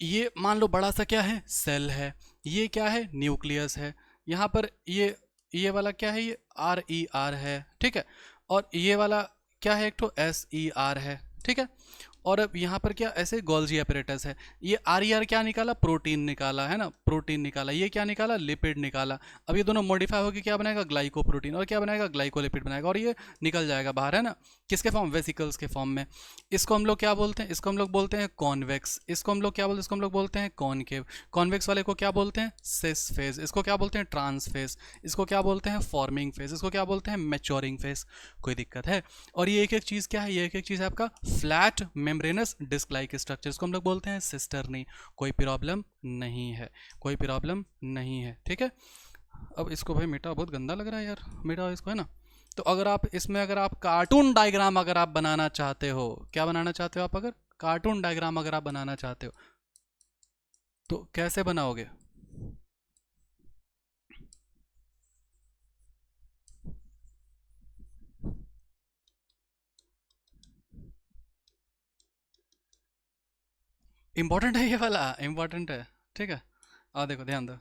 ये मान लो बड़ा सा क्या है? सेल है। ये क्या है? न्यूक्लियस है। यहाँ पर ये वाला क्या है? ये RER है, ठीक है? और ये वाला क्या है? एक तो SER है, ठीक है? और अब यहाँ पर क्या? ऐसे गोल्जी अपरेटस है। ये RER क्या निकाला? प्रोटीन निकाला, है ना? प्रोटीन निकाला। ये क्या निकाला? लिपिड निकाला। अब ये दोनों मॉडिफाई होकर क्या बनाएगा? ग्लाइकोप्रोटीन। और क्या बनाएगा? ग्लाइकोलिपिड बनाएगा। और ये निकल जाएगा बाहर, है ना? किसके फॉर्म? वेसिकल्स के फॉर्म में। इसको हम लोग क्या बोलते हैं? इसको हम लोग बोलते हैं कॉन्वेक्स। इसको हम लोग क्या बोलते हैं? इसको हम लोग बोलते हैं कॉनकेव। कॉन्वेक्स वाले को क्या बोलते हैं? Cis phase. इसको क्या बोलते हैं? Trans phase. इसको क्या बोलते हैं? Forming phase. इसको क्या बोलते हैं? Maturing phase. कोई दिक्कत है? और ये एक एक चीज़ क्या है? ये एक एक चीज़ है आपका flat membranous disc like structure. इसको हम लोग बोलते हैं सिस्टर्नी। कोई प्रॉब्लम नहीं है, कोई प्रॉब्लम नहीं है, ठीक है? अब इसको भाई मिटा, बहुत गंदा लग रहा है यार, मिटाओ इसको, है ना? तो अगर आप इसमें अगर आप कार्टून डायग्राम अगर आप बनाना चाहते हो, क्या बनाना चाहते हो आप? अगर कार्टून डायग्राम अगर आप बनाना चाहते हो तो कैसे बनाओगे? इंपॉर्टेंट है ये वाला, इंपॉर्टेंट है। ठीक है, देखो ध्यान दो।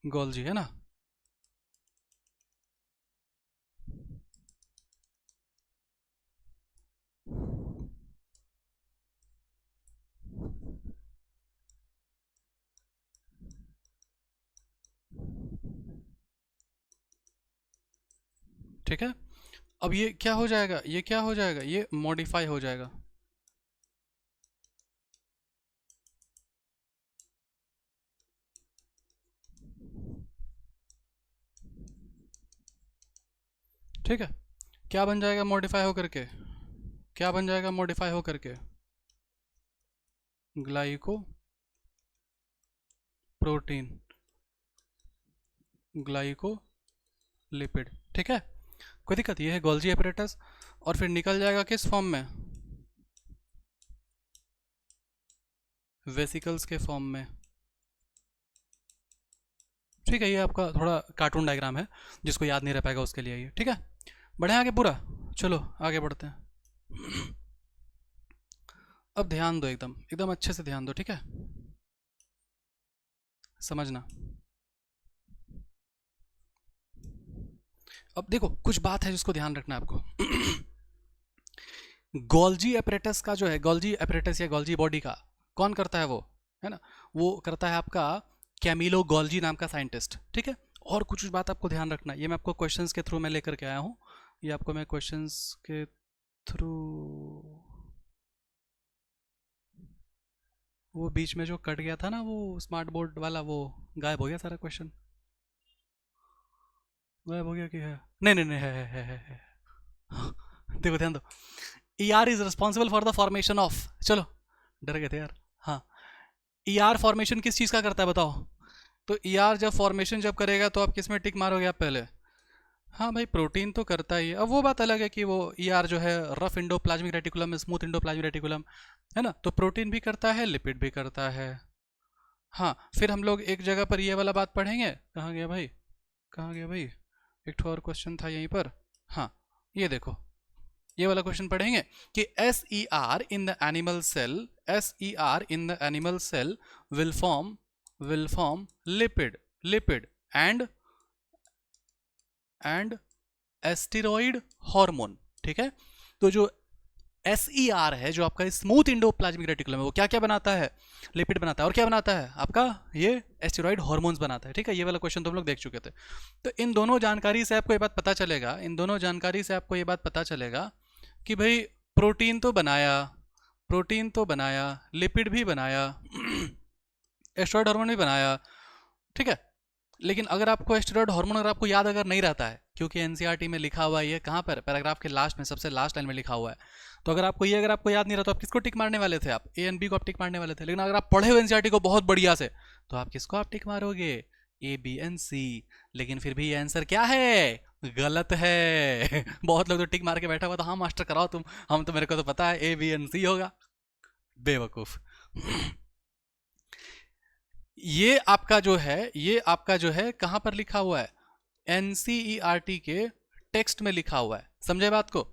गोल्जी है ना, ठीक है। अब ये क्या हो जाएगा, ये क्या हो जाएगा, ये मॉडिफाई हो जाएगा। ठीक है, क्या बन जाएगा मॉडिफाई हो करके, क्या बन जाएगा मॉडिफाई हो करके, ग्लाइको प्रोटीन, ग्लाइको लिपिड। ठीक है, कोई दिक्कत, ये है गोल्जी एपरेटस। और फिर निकल जाएगा किस फॉर्म में, वेसिकल्स के फॉर्म में। ठीक है, ये आपका थोड़ा कार्टून डायग्राम है, जिसको याद नहीं रह पाएगा उसके लिए ये। ठीक है, बढ़े आगे पूरा, चलो आगे बढ़ते हैं। अब ध्यान दो, एकदम एकदम अच्छे से ध्यान दो, ठीक है, समझना। अब देखो कुछ बात है जिसको ध्यान रखना है आपको। गोल्जी एपरेटस का जो है, गोल्जी एपरेटस या गोल्जी बॉडी का कौन करता है वो, है ना, वो करता है आपका कैमिलो गोल्जी नाम का साइंटिस्ट। ठीक है, और कुछ बात आपको ध्यान रखना, ये मैं आपको क्वेश्चंस के थ्रू मैं लेकर के आया हूँ, ये आपको मैं क्वेश्चंस के थ्रू, वो बीच में जो कट गया था ना वो स्मार्ट बोर्ड वाला, वो गायब हो गया सारा क्वेश्चन, गायब हो गया कि है, नहीं नहीं नहीं, है। देखो ध्यान दो, E R is responsible for the formation of, चलो डर गए थे यार, हाँ, ई आर फॉर्मेशन किस चीज़ का करता है बताओ, तो ई आर जब फॉर्मेशन जब करेगा तो आप किस में टिक मारोगे आप पहले, हाँ भाई प्रोटीन तो करता ही है। अब वो बात अलग है कि वो ई आर जो है rough endoplasmic reticulum, smooth endoplasmic reticulum, है ना, तो प्रोटीन भी करता है, लिपिड भी करता है। हाँ, फिर हम लोग एक जगह पर ये वाला बात पढ़ेंगे, कहाँ गया भाई, कहाँ गया भाई, एक ठो और क्वेश्चन था यहीं पर, हाँ ये देखो, ये वाला क्वेश्चन पढ़ेंगे कि S E R in the animal cell, S E R in the animal cell will form lipid, lipid and steroid hormone. ठीक है, तो जो एस ई आर है, जो आपका स्मूथ इंडोप्लाज्मिक रेटिकुलम है, वो क्या क्या बनाता है, लिपिड बनाता है, और क्या बनाता है आपका ये एस्टेरॉइड हार्मोन्स बनाता है। ठीक है, ये वाला क्वेश्चन तो हम लोग देख चुके थे। तो इन दोनों जानकारी से आपको ये बात पता चलेगा, इन दोनों जानकारी से आपको ये बात पता चलेगा कि भाई प्रोटीन तो बनाया, प्रोटीन तो बनाया, लिपिड भी बनाया, एस्टेरॉइड हार्मोन भी बनाया। ठीक है, लेकिन अगर आपको एस्टेरॉइड हार्मोन अगर आपको याद अगर नहीं रहता है, क्योंकि एनसीईआरटी में लिखा हुआ है, ये कहाँ पर पैराग्राफ के लास्ट में सबसे लास्ट लाइन में लिखा हुआ है, तो अगर आपको ये अगर आपको याद नहीं रहा तो आप किसको टिक मारने वाले थे, आप ए एंड बी को आप टिक मारने वाले थे। लेकिन अगर आप पढ़े हो एनसीईआरटी को बहुत बढ़िया से, तो आप किसको आप टिक मारोगे, ए बी एन सी। लेकिन फिर भी ये आंसर क्या है, गलत है। बहुत लोग तो टिक मार के बैठा हुआ, तो हाँ मास्टर कराओ तुम, हम तो मेरे को तो पता है ए बी एन सी होगा, बेवकूफ। ये आपका जो है, ये आपका जो है कहां पर लिखा हुआ है, एनसीईआरटी के टेक्स्ट में लिखा हुआ है, समझे बात को।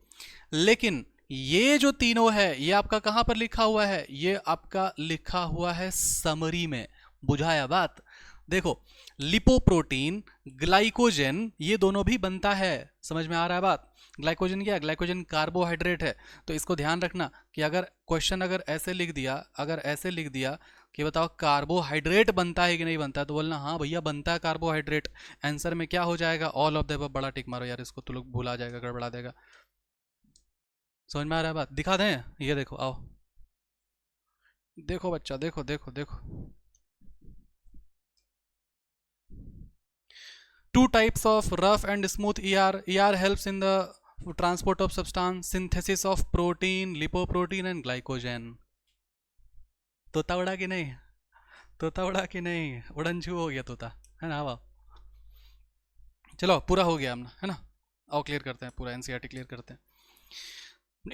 लेकिन ये जो तीनों है ये आपका कहां पर लिखा हुआ है, ये आपका लिखा हुआ है समरी में, बुझाया बात। देखो लिपोप्रोटीन, ग्लाइकोजन, ये दोनों भी बनता है, समझ में आ रहा है बात। ग्लाइकोजन क्या है, ग्लाइकोजन कार्बोहाइड्रेट है। तो इसको ध्यान रखना कि अगर क्वेश्चन अगर ऐसे लिख दिया, अगर ऐसे लिख दिया कि बताओ कार्बोहाइड्रेट बनता है कि नहीं बनता है, तो बोलना हाँ भैया बनता है कार्बोहाइड्रेट। आंसर में क्या हो जाएगा, ऑल ऑफ द अबव। बड़ा टिक मारो यार, इसको तो लोग भुला जाएगा, गड़बड़ा देगा। समझ में आ रहा है बात, दिखा दें, ये देखो, आओ देखो बच्चा, देखो देखो देखो, two types of rough and smooth ER. ER helps in the transport of substance, synthesis of protein, lipoprotein and glycogen. तोता उड़ा कि नहीं, तोता उड़ा कि नहीं, उड़न छू हो गया तोता, है ना। हवा, चलो पूरा हो गया हमने, है ना। आओ क्लियर करते हैं, पूरा एनसीईआरटी क्लियर करते हैं।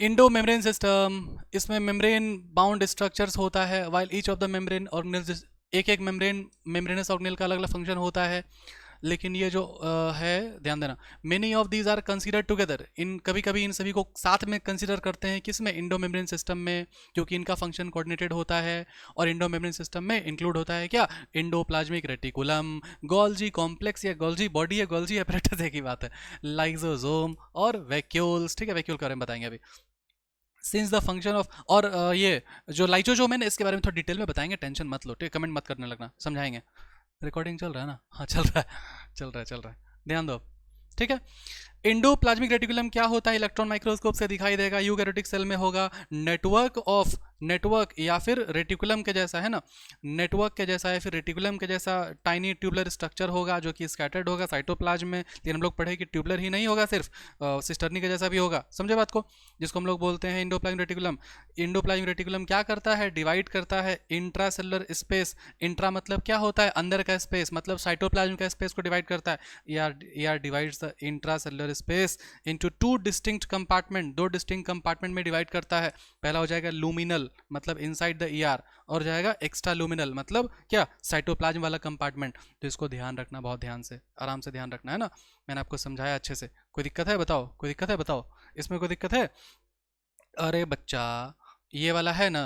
इंडो मेम्ब्रेन सिस्टम, इसमें मेम्ब्रेन बाउंड स्ट्रक्चर्स होता है, while each of the membrane organelles, एक एक मेम्ब्रेन, मेम्ब्रेनस ऑर्गेनेल का अलग अलग फंक्शन होता है। लेकिन ये जो है, ध्यान देना, many of these are consider together, इन कभी कभी इन सभी को साथ में कंसीडर करते हैं, किस में, इंडो मेम्ब्रेन सिस्टम में, क्योंकि इनका फंक्शन कोऑर्डिनेटेड होता है। और इंडो मेम्ब्रेन सिस्टम में इंक्लूड होता है क्या, इंडोप्लाज्मिक रेटिकुलम, गोल्जी कॉम्प्लेक्स या गोल्जी बॉडी या गोल्जी एपरेटस, एक ही बात है, लाइजोसोम और वैक्यूल्स। ठीक है, वैक्यूल के बारे में बताएंगे अभी। सिंस द फंक्शन ऑफ, और ये जो लाइसोसोम है ना, इसके बारे में थोड़ा डिटेल में बताएंगे, टेंशन मत लो, ठीक है, कमेंट मत करने लगना, समझाएंगे। रिकॉर्डिंग चल रहा है ना? हाँ चल रहा है, चल रहा है, चल रहा है, ध्यान दो, ठीक है। इंडोप्लाज्मिक रेटिकुलम क्या होता है, इलेक्ट्रॉन माइक्रोस्कोप से दिखाई देगा, यूकैरियोटिक सेल में होगा, नेटवर्क या फिर रेटिकुलम के जैसा है ना, नेटवर्क के जैसा है, फिर रेटिकुलम के जैसा टाइनी ट्यूबुलर स्ट्रक्चर होगा जो कि स्कैटर्ड होगा साइटोप्लाज्म में। लेकिन हम लोग पढ़े कि ट्यूबुलर ही नहीं होगा सिर्फ, सिस्टर्नी के जैसा भी होगा, समझे बात को, जिसको हम लोग बोलते हैं इंडोप्लाज्मिक रेटिकुलम। इंडोप्लाज्मिक रेटिकुलम क्या करता है, डिवाइड करता है इंट्रा सेलुलर स्पेस, इंट्रा मतलब क्या होता है, अंदर का स्पेस, मतलब साइटोप्लाज्म का स्पेस को डिवाइड करता है, या divides the intra cellular space into two distinct compartment, दो डिस्टिंक्ट कंपार्टमेंट में डिवाइड करता है। पहला हो जाएगा लूमिनल, मतलब इनसाइड द ईआर, और जाएगा एक्स्ट्रा लूमिनल, मतलब क्या, साइटोप्लाज्म वाला कंपार्टमेंट। तो इसको ध्यान रखना, बहुत ध्यान से, आराम से ध्यान रखना है ना, मैंने आपको समझाया अच्छे से। कोई दिक्कत है बताओ, कोई दिक्कत है बताओ, इसमें कोई दिक्कत है? अरे बच्चा, ये वाला है ना,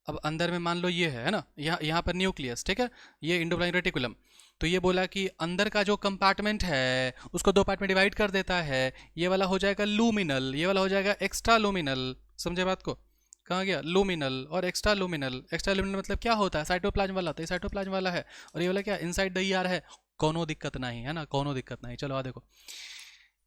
अब अंदर में मान लो ये है ना, यहाँ पर न्यूक्लियस, ठीक है, ये इंडोप्लाज्मिक रेटिकुलम। तो ये बोला कि अंदर का जो कंपार्टमेंट है उसको दो पार्ट में डिवाइड कर देता है, ये वाला हो जाएगा लूमिनल, ये वाला हो जाएगा एक्स्ट्रा लूमिनल, समझे बात को, कहाँ गया, लूमिनल और एक्स्ट्रा लूमिनल। एक्स्ट्रा लूमिनल मतलब क्या होता है, साइटोप्लाज्म वाला, तो ये साइटोप्लाज्म वाला है, और ये वाला क्या, इनसाइड द ईआर है, कोनो दिक्कत नहीं है ना, कोनो दिक्कत नहीं। चलो आ देखो,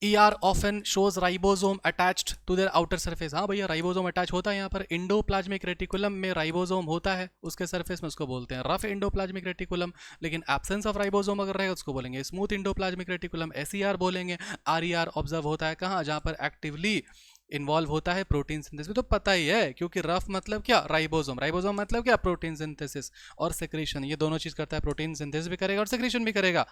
ER often shows ribosome attached to their outer surface। हाँ भैया, राइबोसोम अटैच होता है यहाँ पर, इंडोप्लाज्मिक रेटिकुलम में राइबोसोम होता है, उसके सरफेस में उसको बोलते हैं रफ इंडोप्लाज्मिक रेटिकुलम। लेकिन एब्सेंस ऑफ राइबोसोम अगर रहेगा उसको बोलेंगे स्मूथ इंडोप्लाज्मिक रेटिकुलम, SER बोलेंगे। RER ऑब्जर्व होता है कहाँ, जहाँ पर एक्टिवली इन्वॉल्व होता है प्रोटीन सिंथेसिस, तो पता ही है, क्योंकि रफ मतलब क्या, राइबोसोम, राइबोसोम मतलब क्या, प्रोटीन सिंथेसिस और सेक्रेशन, ये दोनों चीज करता है, प्रोटीन सिंथेसिस भी करेगा और सेक्रेशन भी करेगा।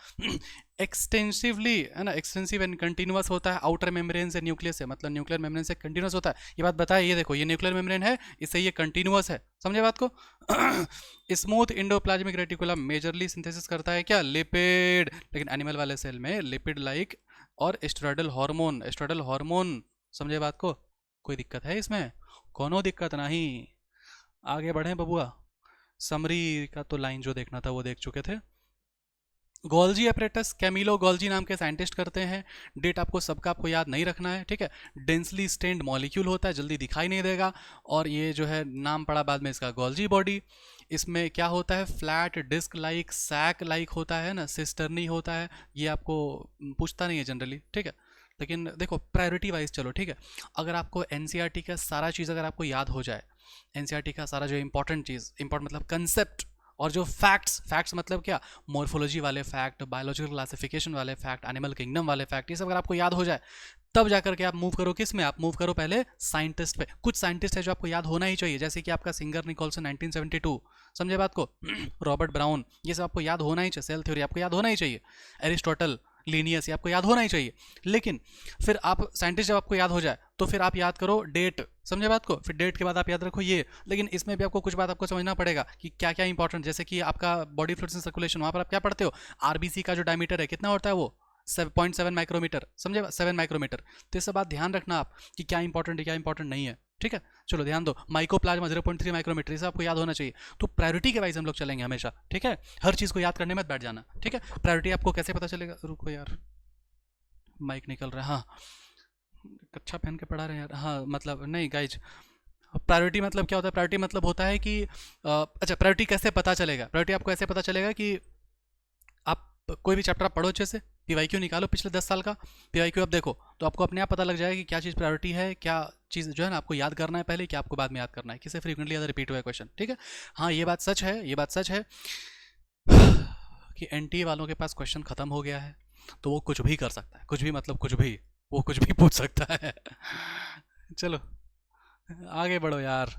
एक्सटेंसिवली है ना, एक्सटेंसिव एंड कंटिन्यूअस होता है आउटर मेम्ब्रेन से न्यूक्लियस से, मतलब न्यूक्लियर मेम्ब्रेन से कंटिन्यूअस होता है, ये बात बताए, ये देखो, ये न्यूक्लियर मेम्ब्रेन है, इससे ये कंटिन्यूअस है, समझे बात को। Smooth endoplasmic reticulum majorly synthesis करता है क्या, लिपिड, लेकिन एनिमल वाले सेल में लिपिड लाइक और एस्ट्रोडल हार्मोन, समझे बात को। कोई दिक्कत है इसमें, कोनो दिक्कत नहीं, आगे बढ़े बबुआ। समरी का तो लाइन जो देखना था वो देख चुके थे। गोल्जी एपरेटस कैमिलो गोल्जी नाम के साइंटिस्ट करते हैं। डेट आपको सबका आपको याद नहीं रखना है, ठीक है। डेंसली स्टेन्ड मॉलिक्यूल होता है, जल्दी दिखाई नहीं देगा, और ये जो है नाम पड़ा बाद में इसका, गोल्जी बॉडी। इसमें क्या होता है, flat disc like sac like होता है ना, सिस्टर्नी होता है, ये आपको पूछता नहीं है जनरली, ठीक है। लेकिन देखो प्रायोरिटी वाइज चलो, ठीक है। अगर आपको एनसीईआरटी का सारा चीज़ अगर आपको याद हो जाए, एनसीईआरटी का सारा जो इंपॉर्टेंट चीज़, इंपॉर्टेंट मतलब कंसेप्ट, और जो फैक्ट्स मतलब क्या, मॉर्फोलॉजी वाले फैक्ट, बायोलॉजिकल क्लासिफिकेशन वाले फैक्ट, एनिमल किंगडम वाले फैक्ट, ये सब अगर आपको याद हो जाए, तब जाकर के आप मूव करो किस में, आप मूव करो पहले साइंटिस्ट पे। कुछ साइंटिस्ट है जो आपको याद होना ही चाहिए, जैसे कि आपका सिंगर निकोलसन 1972, समझे बात को, रॉबर्ट ब्राउन, ये सब आपको याद होना ही चाहिए, सेल थ्योरी आपको याद होना ही चाहिए, एरिस्टोटल, लीनियस, ये आपको याद होना ही चाहिए। लेकिन फिर आप साइंटिस्ट जब आपको याद हो जाए तो फिर आप याद करो डेट, समझे बात को, फिर डेट के बाद आप याद रखो ये। लेकिन इसमें भी आपको कुछ बात आपको समझना पड़ेगा कि क्या क्या इंपॉर्टेंट, जैसे कि आपका बॉडी फ्लूइड्स एंड सर्कुलेशन, वहाँ पर आप क्या पढ़ते हो, आरबीसी का जो डायमीटर है कितना होता है वो 7.7 माइक्रोमीटर, समझे, 7 माइक्रोमीटर। तो ये सब बात ध्यान रखना आप कि क्या इंपॉर्टेंट है क्या इंपॉर्टेंट नहीं है, ठीक है। चलो ध्यान दो, माइकोप्लाज्मा 0.3 माइक्रोमीटर, ये सब आपको याद होना चाहिए। तो प्रायोरिटी के वाइज हम लोग चलेंगे हमेशा, ठीक है। हर चीज़ को याद करने मत बैठ जाना, ठीक है। प्रायोरिटी आपको कैसे पता चलेगा, रुको यार माइक निकल रहा है, हाँ कच्छा पहन के पढ़ा रहे हैं यार, हाँ मतलब नहीं गाइज, प्रायोरिटी मतलब क्या होता है, प्रायोरिटी मतलब होता है कि अच्छा, प्रायोरिटी कैसे पता चलेगा, प्रायोरिटी आपको ऐसे पता चलेगा कि आप कोई भी चैप्टर आप पढ़ो अच्छे से, पीवाईक्यू निकालो पिछले 10 साल का, पीवाईक्यू आप देखो तो आपको अपने आप पता लग जाएगा कि क्या चीज़ प्रायोरिटी है, क्या चीज़ जो है ना आपको याद करना है पहले, क्या आपको बाद में याद करना है, किसे फ्रीक्वेंटली ज़्यादा रिपीट हुआ है क्वेश्चन, ठीक है। हाँ ये बात सच है, ये बात सच है कि एनटीए वालों के पास क्वेश्चन खत्म हो गया है, तो वो कुछ भी कर सकता है, कुछ भी मतलब कुछ भी, वो कुछ भी पूछ सकता है। चलो आगे बढ़ो यार।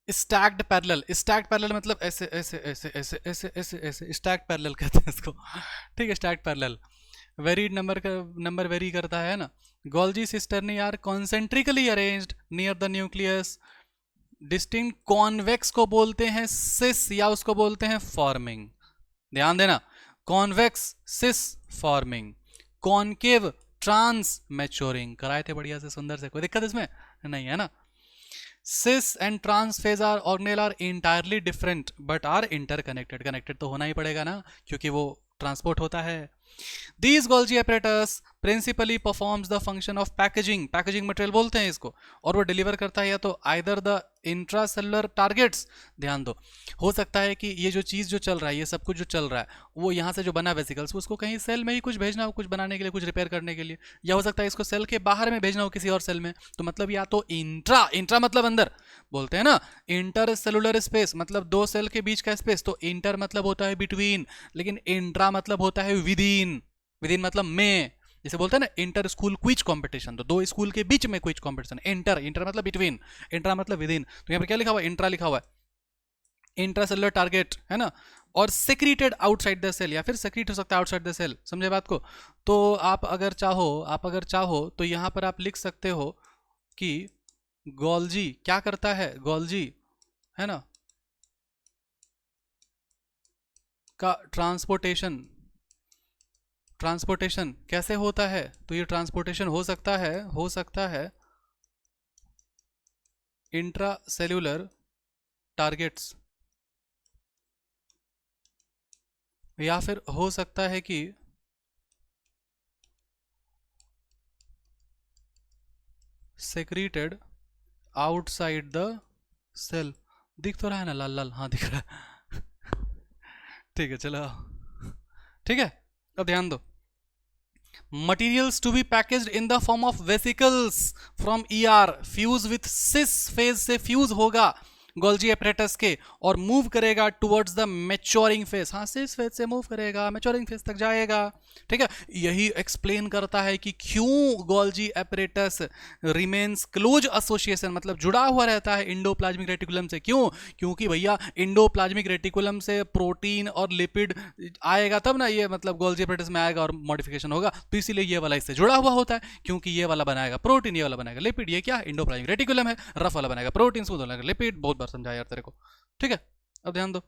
स्टैक्ड पैरेलल मतलब ऐसे ऐसे ऐसे ऐसे ऐसे ऐसे ऐसे स्टैक्ड पैरेलल कहते हैं इसको, ठीक है, स्टैक्ड पैरेलल। वेरीड नंबर का नंबर वेरी करता है ना। Golgi cisternae are concentrically arranged near the nucleus. Distinct convex को बोलते हैं सिस, या उसको बोलते हैं फॉर्मिंग, ध्यान देना। कॉन्वेक्स सिस फॉर्मिंग, कॉनकेव ट्रांस मैच्योरिंग। कराए थे बढ़िया से, सुंदर से, कोई दिक्कत इसमें नहीं है ना। Cis and trans face are organelle are entirely different but are interconnected. Connected तो होना ही पड़ेगा ना, क्योंकि वो ट्रांसपोर्ट होता है। These Golgi apparatus principally performs the function of packaging, packaging material बोलते हैं इसको, और वो डिलीवर करता है या तो either the intracellular targets, ध्यान दो, हो सकता है कि ये जो चीज़ जो चल रहा है, ये सब कुछ जो चल रहा है, वो यहाँ से जो बना वेसिकल्स, उसको कहीं सेल में ही कुछ भेजना हो, कुछ बनाने के लिए, कुछ रिपेयर करने के लिए, या हो सकता है इसको सेल के बाहर में भेजना हो किसी और सेल में। तो मतलब या तो इंट्रा मतलब अंदर बोलते हैं ना, इंटर सेलुलर स्पेस मतलब दो सेल के बीच का स्पेस, तो इंटर मतलब होता है बिटवीन, लेकिन इंट्रा मतलब होता है विदिन, विदिन मतलब में, जैसे बोलते हैं ना इंटर स्कूल क्विज कंपटीशन, तो दो स्कूल के बीच में क्विज कंपटीशन। इंटर मतलब बिटवीन, इंट्रा मतलब विदिन। तो यहाँ पर क्या लिखा हुआ है, इंट्रा लिखा हुआ है, इंट्रा सेलुलर टारगेट है ना, और सेक्रीटेड आउटसाइड द सेल, या फिर सेक्रीट हो सकता है आउटसाइड द सेल, समझे बात को। तो आप अगर चाहो तो यहाँ पर आप लिख सकते हो कि गोल्जी क्या करता है, गोल्जी है ना का ट्रांसपोर्टेशन कैसे होता है। तो ये ट्रांसपोर्टेशन हो सकता है इंट्रा सेल्यूलर टारगेट्स, या फिर हो सकता है कि सेक्रीटेड आउटसाइड द सेल। दिख तो रहा है ना लाल लाल, हाँ दिख रहा है ठीक है चलो, ठीक है। अब ध्यान दो, materials to be packaged in the form of vesicles from ER fuse with cis phase से fuse होगा गोल्जी एपरेटस के, और मूव करेगा टुवर्ड्स द मैच्योरिंग फेज। हाँ, सिस फेज से मूव करेगा, मैच्योरिंग फेज तक जाएगा, ठीक है। यही एक्सप्लेन करता है कि क्यों Golgi apparatus remains close association, मतलब जुड़ा हुआ रहता है इंडोप्लाज्मिक रेटिकुलम से। क्यों? क्योंकि भैया इंडोप्लाज्मिक रेटिकुलम से प्रोटीन और लिपिड आएगा तब ना ये, मतलब गोल्जी एपरेटस में आएगा और मॉडिफिकेशन होगा, तो इसीलिए ये वाला इससे जुड़ा हुआ होता है, क्योंकि ये वाला बनाएगा प्रोटीन, ये वाला बनाएगा लिपिड। ये क्या है, इंडोप्लाज्मिक रेटिकुलम है, रफ वाला बनाएगा प्रोटीन, स्मूथ वाला लिपिड। बहुत बार समझाया यार तेरे को, ठीक है। अब ध्यान दो,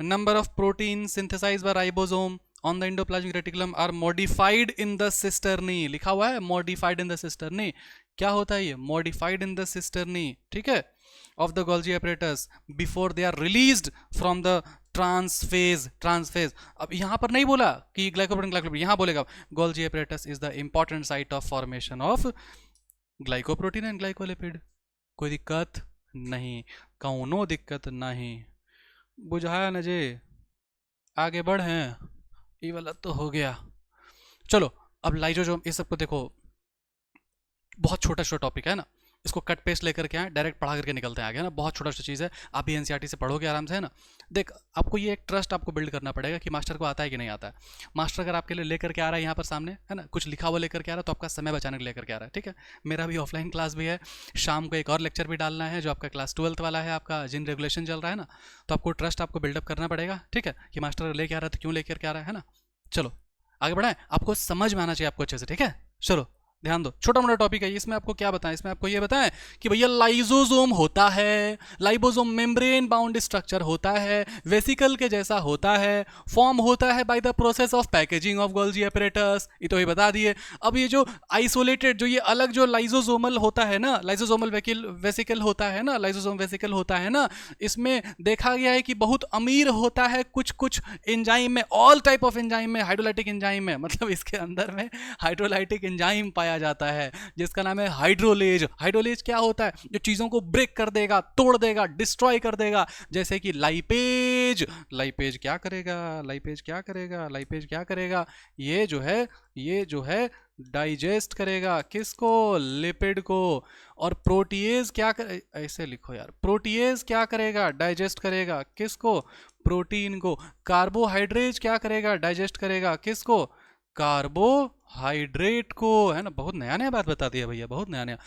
number of protein synthesized by ribosome on the endoplasmic reticulum are modified in the cisternae, लिखा हुआ है मॉडिफाइड इन द सिस्टर्नी। क्या होता है ये, मॉडिफाइड इन द सिस्टर्नी, ठीक है, of the Golgi apparatus before they are released from the trans phase. अब यहां पर नहीं बोला कि ग्लाइकोप्रोटीन, यहां बोलेगा Golgi apparatus is the important site of formation of glycoprotein and glycolipid. कोई दिक्कत नहीं, कौनो दिक्कत नहीं, बुझाया न जे, आगे बढ़े, ये वाला तो हो गया। चलो अब लाइजोसोम, ये सबको देखो, बहुत छोटा छोटा टॉपिक है ना, इसको कट पेस्ट लेकर के आए, डायरेक्ट पढ़ा करके निकलते हैं आगे, है ना। बहुत छोटा सा चीज़ है, आप भी एनसीईआरटी से पढ़ोगे आराम से, है ना। देख, आपको ये एक ट्रस्ट आपको बिल्ड करना पड़ेगा कि मास्टर को आता है कि नहीं आता है। मास्टर अगर आपके लिए लेकर के आ रहा है यहाँ पर सामने, है ना, कुछ लिखा हुआ लेकर के आ रहा है, तो आपका समय बचाने के लेकर के आ रहा है, ठीक है। मेरा भी ऑफलाइन क्लास भी है, शाम को एक और लेक्चर भी डालना है, जो आपका क्लास 12th वाला है, आपका जिन रेगुलेशन चल रहा है ना, तो आपको ट्रस्ट आपको बिल्डअप करना पड़ेगा, ठीक है, कि मास्टर लेके आ रहा है तो क्यों लेकर के आ रहा है ना। चलो आगे बढ़ाएं, आपको समझ में आना चाहिए आपको अच्छे से, ठीक है। चलो ध्यान दो, छोटा मोटा टॉपिक है, इसमें आपको क्या बताएं, इसमें आपको ये बताएं कि भैया लाइजोसोम होता है, लाइबोसोम मेम्ब्रेन बाउंड स्ट्रक्चर होता है, वेसिकल के जैसा होता है, फॉर्म होता है by the process of packaging of Golgi apparatus, ये तो ही बता दिए। अब ये जो आइसोलेटेड, जो ये अलग जो लाइजोसोमल होता है ना, लाइजोसोमल वेसिकल होता है ना, लाइजोसोम वेसिकल होता है ना, इसमें देखा गया है कि बहुत अमीर होता है कुछ कुछ एंजाइम में, ऑल टाइप ऑफ एंजाइम में, हाइड्रोलाइटिक एंजाइम में, मतलब इसके अंदर में हाइड्रोलाइटिक एंजाइम पाया जाता है जिसका नाम है हाइड्रोलेज। हाइड्रोलेज क्या होता है, जो चीजों को ब्रेक कर देगा, तोड़ देगा, डिस्ट्रॉय कर देगा, जैसे कि लाइपेज। लाइपेज क्या करेगा, लाइपेज क्या करेगा, लाइपेज क्या करेगा, ये जो है डाइजेस्ट करेगा, किसको, लिपिड को। और प्रोटीएज क्या कर, ऐसे लिखो यार, प्रोटीएज क्या करेगा, डाइजेस्ट करेगा, किसको, प्रोटीन को। कार्बोहाइड्रेट क्या करेगा, डाइजेस्ट करेगा, किसको, कार्बोहाइड्रेट को, है ना। बहुत नया नया बात बता दिया भैया, बहुत नया नया।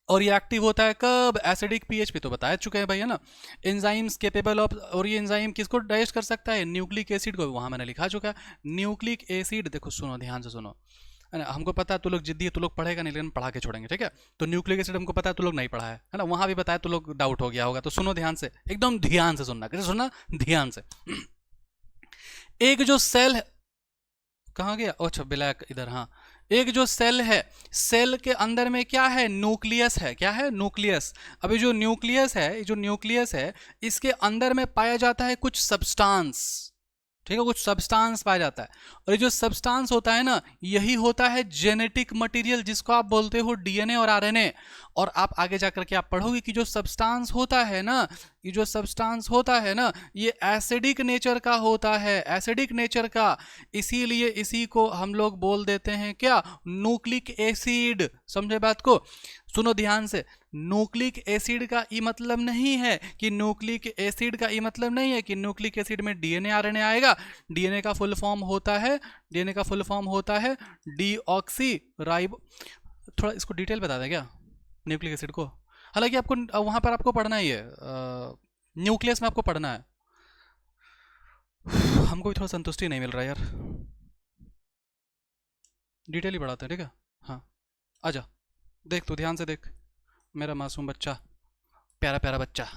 और ये एक्टिव होता है कब, एसिडिक पीएच पे, तो बता चुके हैं भैया ना। एंजाइम्स केपेबल ऑफ, और ये एंजाइम किसको डाइजेस्ट कर सकता है, न्यूक्लिक एसिड को, वहां मैंने लिखा चुका है न्यूक्लिक एसिड। देखो सुनो, ध्यान से सुनो, है ना, हमको पता है तू लोग जिद्दी है, तू लोग पढ़ेगा नहीं, लेकिन पढ़ा के छोड़ेंगे, ठीक है। तो न्यूक्लिक एसिड हमको पता है तू लोग नहीं पढ़ा है ना, वहां भी बताया, तू लोग डाउट हो गया होगा, तो सुनो ध्यान से, एकदम ध्यान से सुनना, कैसे सुनना, ध्यान से। एक जो सेल है, कहाँ गया, अच्छा ब्लैक इधर, हाँ। एक जो सेल है, सेल के अंदर में क्या है, न्यूक्लियस है। क्या है, न्यूक्लियस। अभी जो न्यूक्लियस है, जो न्यूक्लियस है, इसके अंदर में पाया जाता है कुछ सब्सटेंस, ठीक है, कुछ सब्सटेंस पाया जाता है। और ये जो सब्सटेंस होता है ना, यही होता है जेनेटिक मटेरियल, जिसको आप बोलते हो डीएनए और आरएनए। और आप आगे जाकर के आप पढ़ोगे कि जो सब्सटेंस होता है ना, ये जो सब्सटेंस होता है ना, ये एसिडिक नेचर का होता है, एसिडिक नेचर का। इसीलिए इसी को हम लोग बोल देते हैं क्या, न्यूक्लिक एसिड। समझे बात को, सुनो ध्यान से। न्यूक्लिक एसिड का ये मतलब नहीं है कि न्यूक्लिक एसिड का ये मतलब नहीं है कि न्यूक्लिक एसिड में डीएनए आरएनए आएगा। डीएनए का फुल फॉर्म होता है, डीएनए का फुल फॉर्म होता है डीऑक्सी राइबो। थोड़ा इसको डिटेल बता दें क्या, न्यूक्लिक एसिड को। हालांकि आपको वहां पर आपको पढ़ना ही है, न्यूक्लियस में आपको पढ़ना है। हमको भी थोड़ा संतुष्टि नहीं मिल रहा यार, डिटेल ही पढ़ाते हैं, ठीक है। हाँ, आजा, देख तू ध्यान से देख, मेरा मासूम बच्चा, प्यारा प्यारा बच्चा।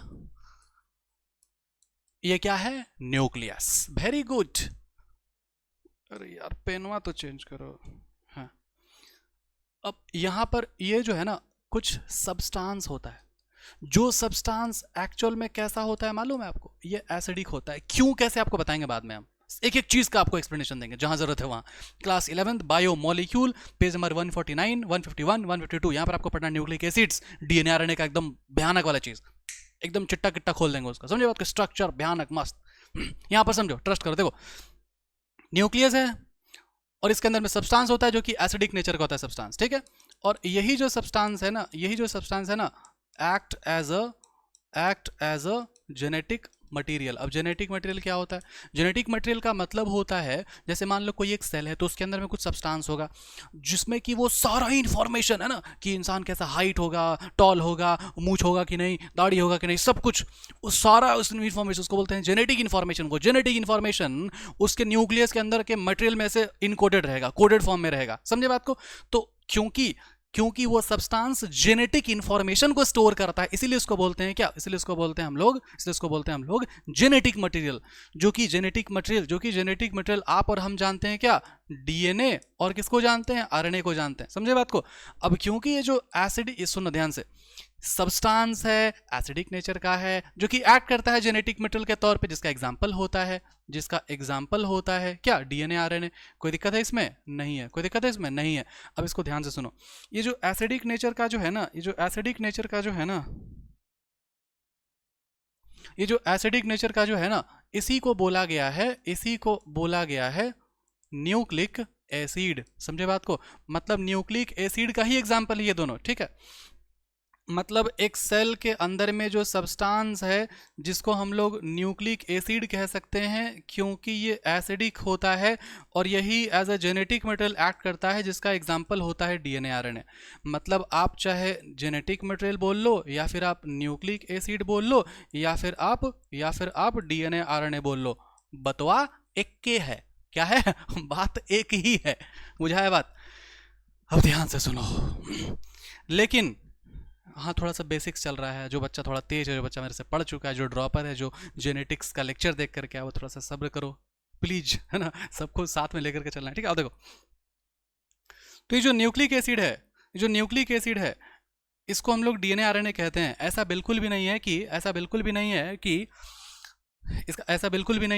ये क्या है, न्यूक्लियस। Very good. अरे यार पेनवा तो चेंज करो। हाँ, अब यहां पर ये जो है ना, कुछ सब्सटेंस होता है। जो सब्सटेंस एक्चुअल में कैसा होता है मालूम है आपको, ये एसिडिक होता है। क्यों, कैसे, आपको बताएंगे बाद में हम। एक एक चीज का आपको एक्सप्लेनेशन देंगे जहां जरूरत है वहां। Class 11 bio molecule, page number 149, 151, 152, यहां पर आपको पढ़ना न्यूक्लिक एसिड्स, डीएनए आरएनए का एकदम भयानक वाला चीज, एकदम चिट्टा किट्टा खोल देंगे उसका। समझे बात का, स्ट्रक्चर भयानक मस्त। यहां पर समझो, ट्रस्ट करो। देखो, न्यूक्लियस है और इसके अंदर में सब्सटेंस होता है जो कि एसिडिक नेचर का होता है सब्सटेंस, ठीक है। और यही जो सब्सटेंस है ना, यही जो सब्सटेंस है ना, act as a genetic material. अब जेनेटिक मटेरियल क्या होता है, जेनेटिक मटेरियल का मतलब होता है, जैसे मान लो कोई एक सेल है तो उसके अंदर में कुछ सब्सटेंस होगा जिसमें कि वो सारा ही इंफॉर्मेशन है ना, कि इंसान कैसा हाइट होगा, टॉल होगा, मूछ होगा कि नहीं, दाढ़ी होगा कि नहीं, सब कुछ, उस सारा उस इंफॉर्मेशन, उसको बोलते हैं जेनेटिक इंफॉर्मेशन। वो जेनेटिक इंफॉर्मेशन उसके न्यूक्लियस के अंदर के मटेरियल में से इनकोडेड रहेगा, कोडेड फॉर्म में रहेगा। समझे बात को। तो क्योंकि वो सब्सटेंस जेनेटिक इंफॉर्मेशन को स्टोर करता है, इसीलिए उसको बोलते हैं क्या, इसीलिए उसको बोलते हैं हम लोग जेनेटिक मटेरियल। जो कि जेनेटिक मटेरियल आप और हम जानते हैं क्या, डीएनए, और किसको जानते हैं, आरएनए को जानते हैं। समझे बात को। अब क्योंकि ये जो एसिड, सुनो ध्यान से, सब्सटेंस है, एसिडिक नेचर का है, जो कि एक्ट करता है जेनेटिक मटेरियल के तौर पे, जिसका एग्जांपल होता है क्या, डीएनए आरएनए। कोई दिक्कत है इसमें, नहीं है, कोई दिक्कत है इसमें, नहीं है। अब इसको ध्यान से सुनो, ये जो एसिडिक नेचर का जो है ना, इसी को बोला गया है न्यूक्लिक एसिड। समझे बात को, मतलब न्यूक्लिक एसिड का ही एग्जांपल है ये दोनों, ठीक है। मतलब एक सेल के अंदर में जो सब्सटेंस है, जिसको हम लोग न्यूक्लिक एसिड कह सकते हैं, क्योंकि ये एसिडिक होता है और यही as a genetic material act करता है, जिसका एग्जांपल होता है डीएनए आरएनए। मतलब आप चाहे जेनेटिक मटेरियल बोल लो, या फिर आप न्यूक्लिक एसिड बोल लो, या फिर आप डीएनए आरएनए बोल लो, बतवा एक के है। क्या है बात एक ही है, बुझाया बात। अब ध्यान से सुनो, लेकिन हाँ, थोड़ा सा बेसिक्स चल रहा है। जो बच्चा थोड़ा तेज है, जो बच्चा मेरे से पढ़ चुका है, जो ड्रॉपर है, जो जेनेटिक्स का लेक्चर देख करके आया, वो थोड़ा सा सब्र करो प्लीज, है ना, सबको साथ में लेकर के चलना है, ठीक है। अब देखो, तो ये जो न्यूक्लिक एसिड है, इसको हम लोग डीएनए आरएनए कहते हैं। ऐसा बिल्कुल भी नहीं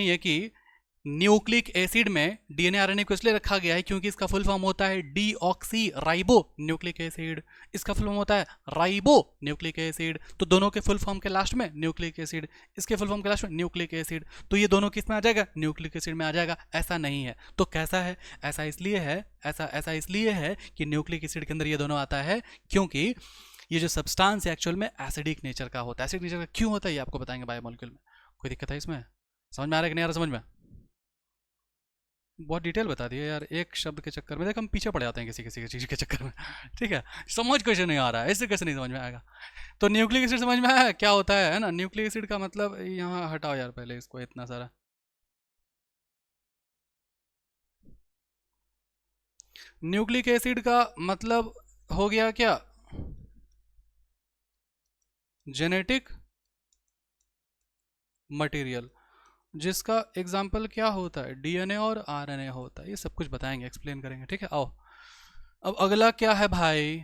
है कि न्यूक्लिक एसिड में डीएनए आरएनए को इसलिए रखा गया है क्योंकि इसका फुल फॉर्म होता है डीऑक्सी राइबो न्यूक्लिक एसिड। इसका फुल फॉर्म होता है राइबो न्यूक्लिक एसिड। तो दोनों के फुल फॉर्म के लास्ट में न्यूक्लिक एसिड, इसके फुल फॉर्म के लास्ट में न्यूक्लिक एसिड, तो ये दोनों किस में आ जाएगा, न्यूक्लिक एसिड में आ जाएगा। ऐसा नहीं है तो कैसा है, ऐसा इसलिए है कि न्यूक्लिक एसिड के अंदर ये दोनों आता है, क्योंकि ये जो सब्सटेंस है एक्चुअल में एसिडिक नेचर का होता है। एसिडिक नेचर का क्यों होता है ये आपको बताएंगे बायोमोलिक्यूल में। कोई दिक्कत है इसमें, समझ में आ रहा है कि नहीं आ रहा, समझ में। बहुत डिटेल बता दिया यार, एक शब्द के चक्कर में देख हम पीछे पड़ जाते हैं किसी किसी की चीज़ के चक्कर में ठीक है, समझ कैसे नहीं आ रहा है, इससे कैसे नहीं समझ में आएगा। तो न्यूक्लिक एसिड समझ में आया क्या होता है ना। न्यूक्लिक एसिड का मतलब, यहाँ हटाओ यार पहले इसको, इतना सारा। न्यूक्लिक एसिड का मतलब हो गया क्या, जेनेटिक मटेरियल। जिसका एग्जाम्पल क्या होता है, डीएनए और आरएनए होता है। ये सब कुछ बताएंगे, एक्सप्लेन करेंगे, ठीक है। आओ, अब अगला क्या है भाई,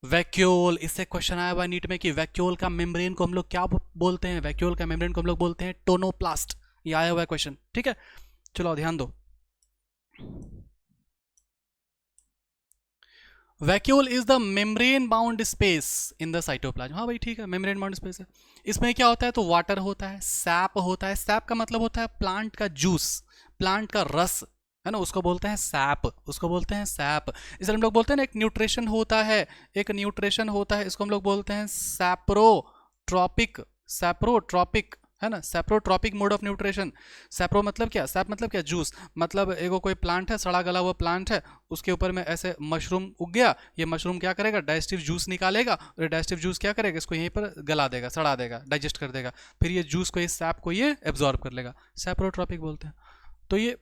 वैक्यूल। इससे क्वेश्चन आया हुआ नीट में कि वैक्यूल का मेम्ब्रेन को हम लोग क्या बोलते हैं, वैक्यूल का मेम्ब्रेन को हम लोग बोलते हैं टोनोप्लास्ट। ये आया हुआ है क्वेश्चन, ठीक है। चलो ध्यान दो, vacuole is the membrane bound space in the cytoplasm. हाँ भाई ठीक है, मेम्ब्रेन बाउंड स्पेस है। इसमें क्या होता है, तो वाटर होता है, सैप होता है। सैप का मतलब होता है प्लांट का जूस, प्लांट का रस, है ना, उसको बोलते हैं सैप, उसको बोलते हैं सैप। इसलिए हम लोग बोलते हैं ना, एक न्यूट्रिशन होता है, एक न्यूट्रिशन होता है, इसको हम लोग बोलते हैं सैप्रोट्रॉपिक, सैप्रोट्रॉपिक, है ना, सैप्रोट्रॉपिक मोड ऑफ न्यूट्रिशन। सैप्रो मतलब क्या, सैप मतलब क्या, जूस। मतलब एगो कोई प्लांट है, सड़ा गला हुआ प्लांट है, उसके ऊपर में ऐसे मशरूम उग गया, ये मशरूम क्या करेगा, डाइजेस्टिव जूस निकालेगा, और डाइजेस्टिव जूस क्या करेगा, इसको यहीं पर गला देगा, सड़ा देगा, डाइजेस्ट कर देगा, फिर ये जूस को, इस सैप को ये एब्जॉर्ब कर लेगा, सैप्रोट्रॉपिक बोलते हैं। तो ये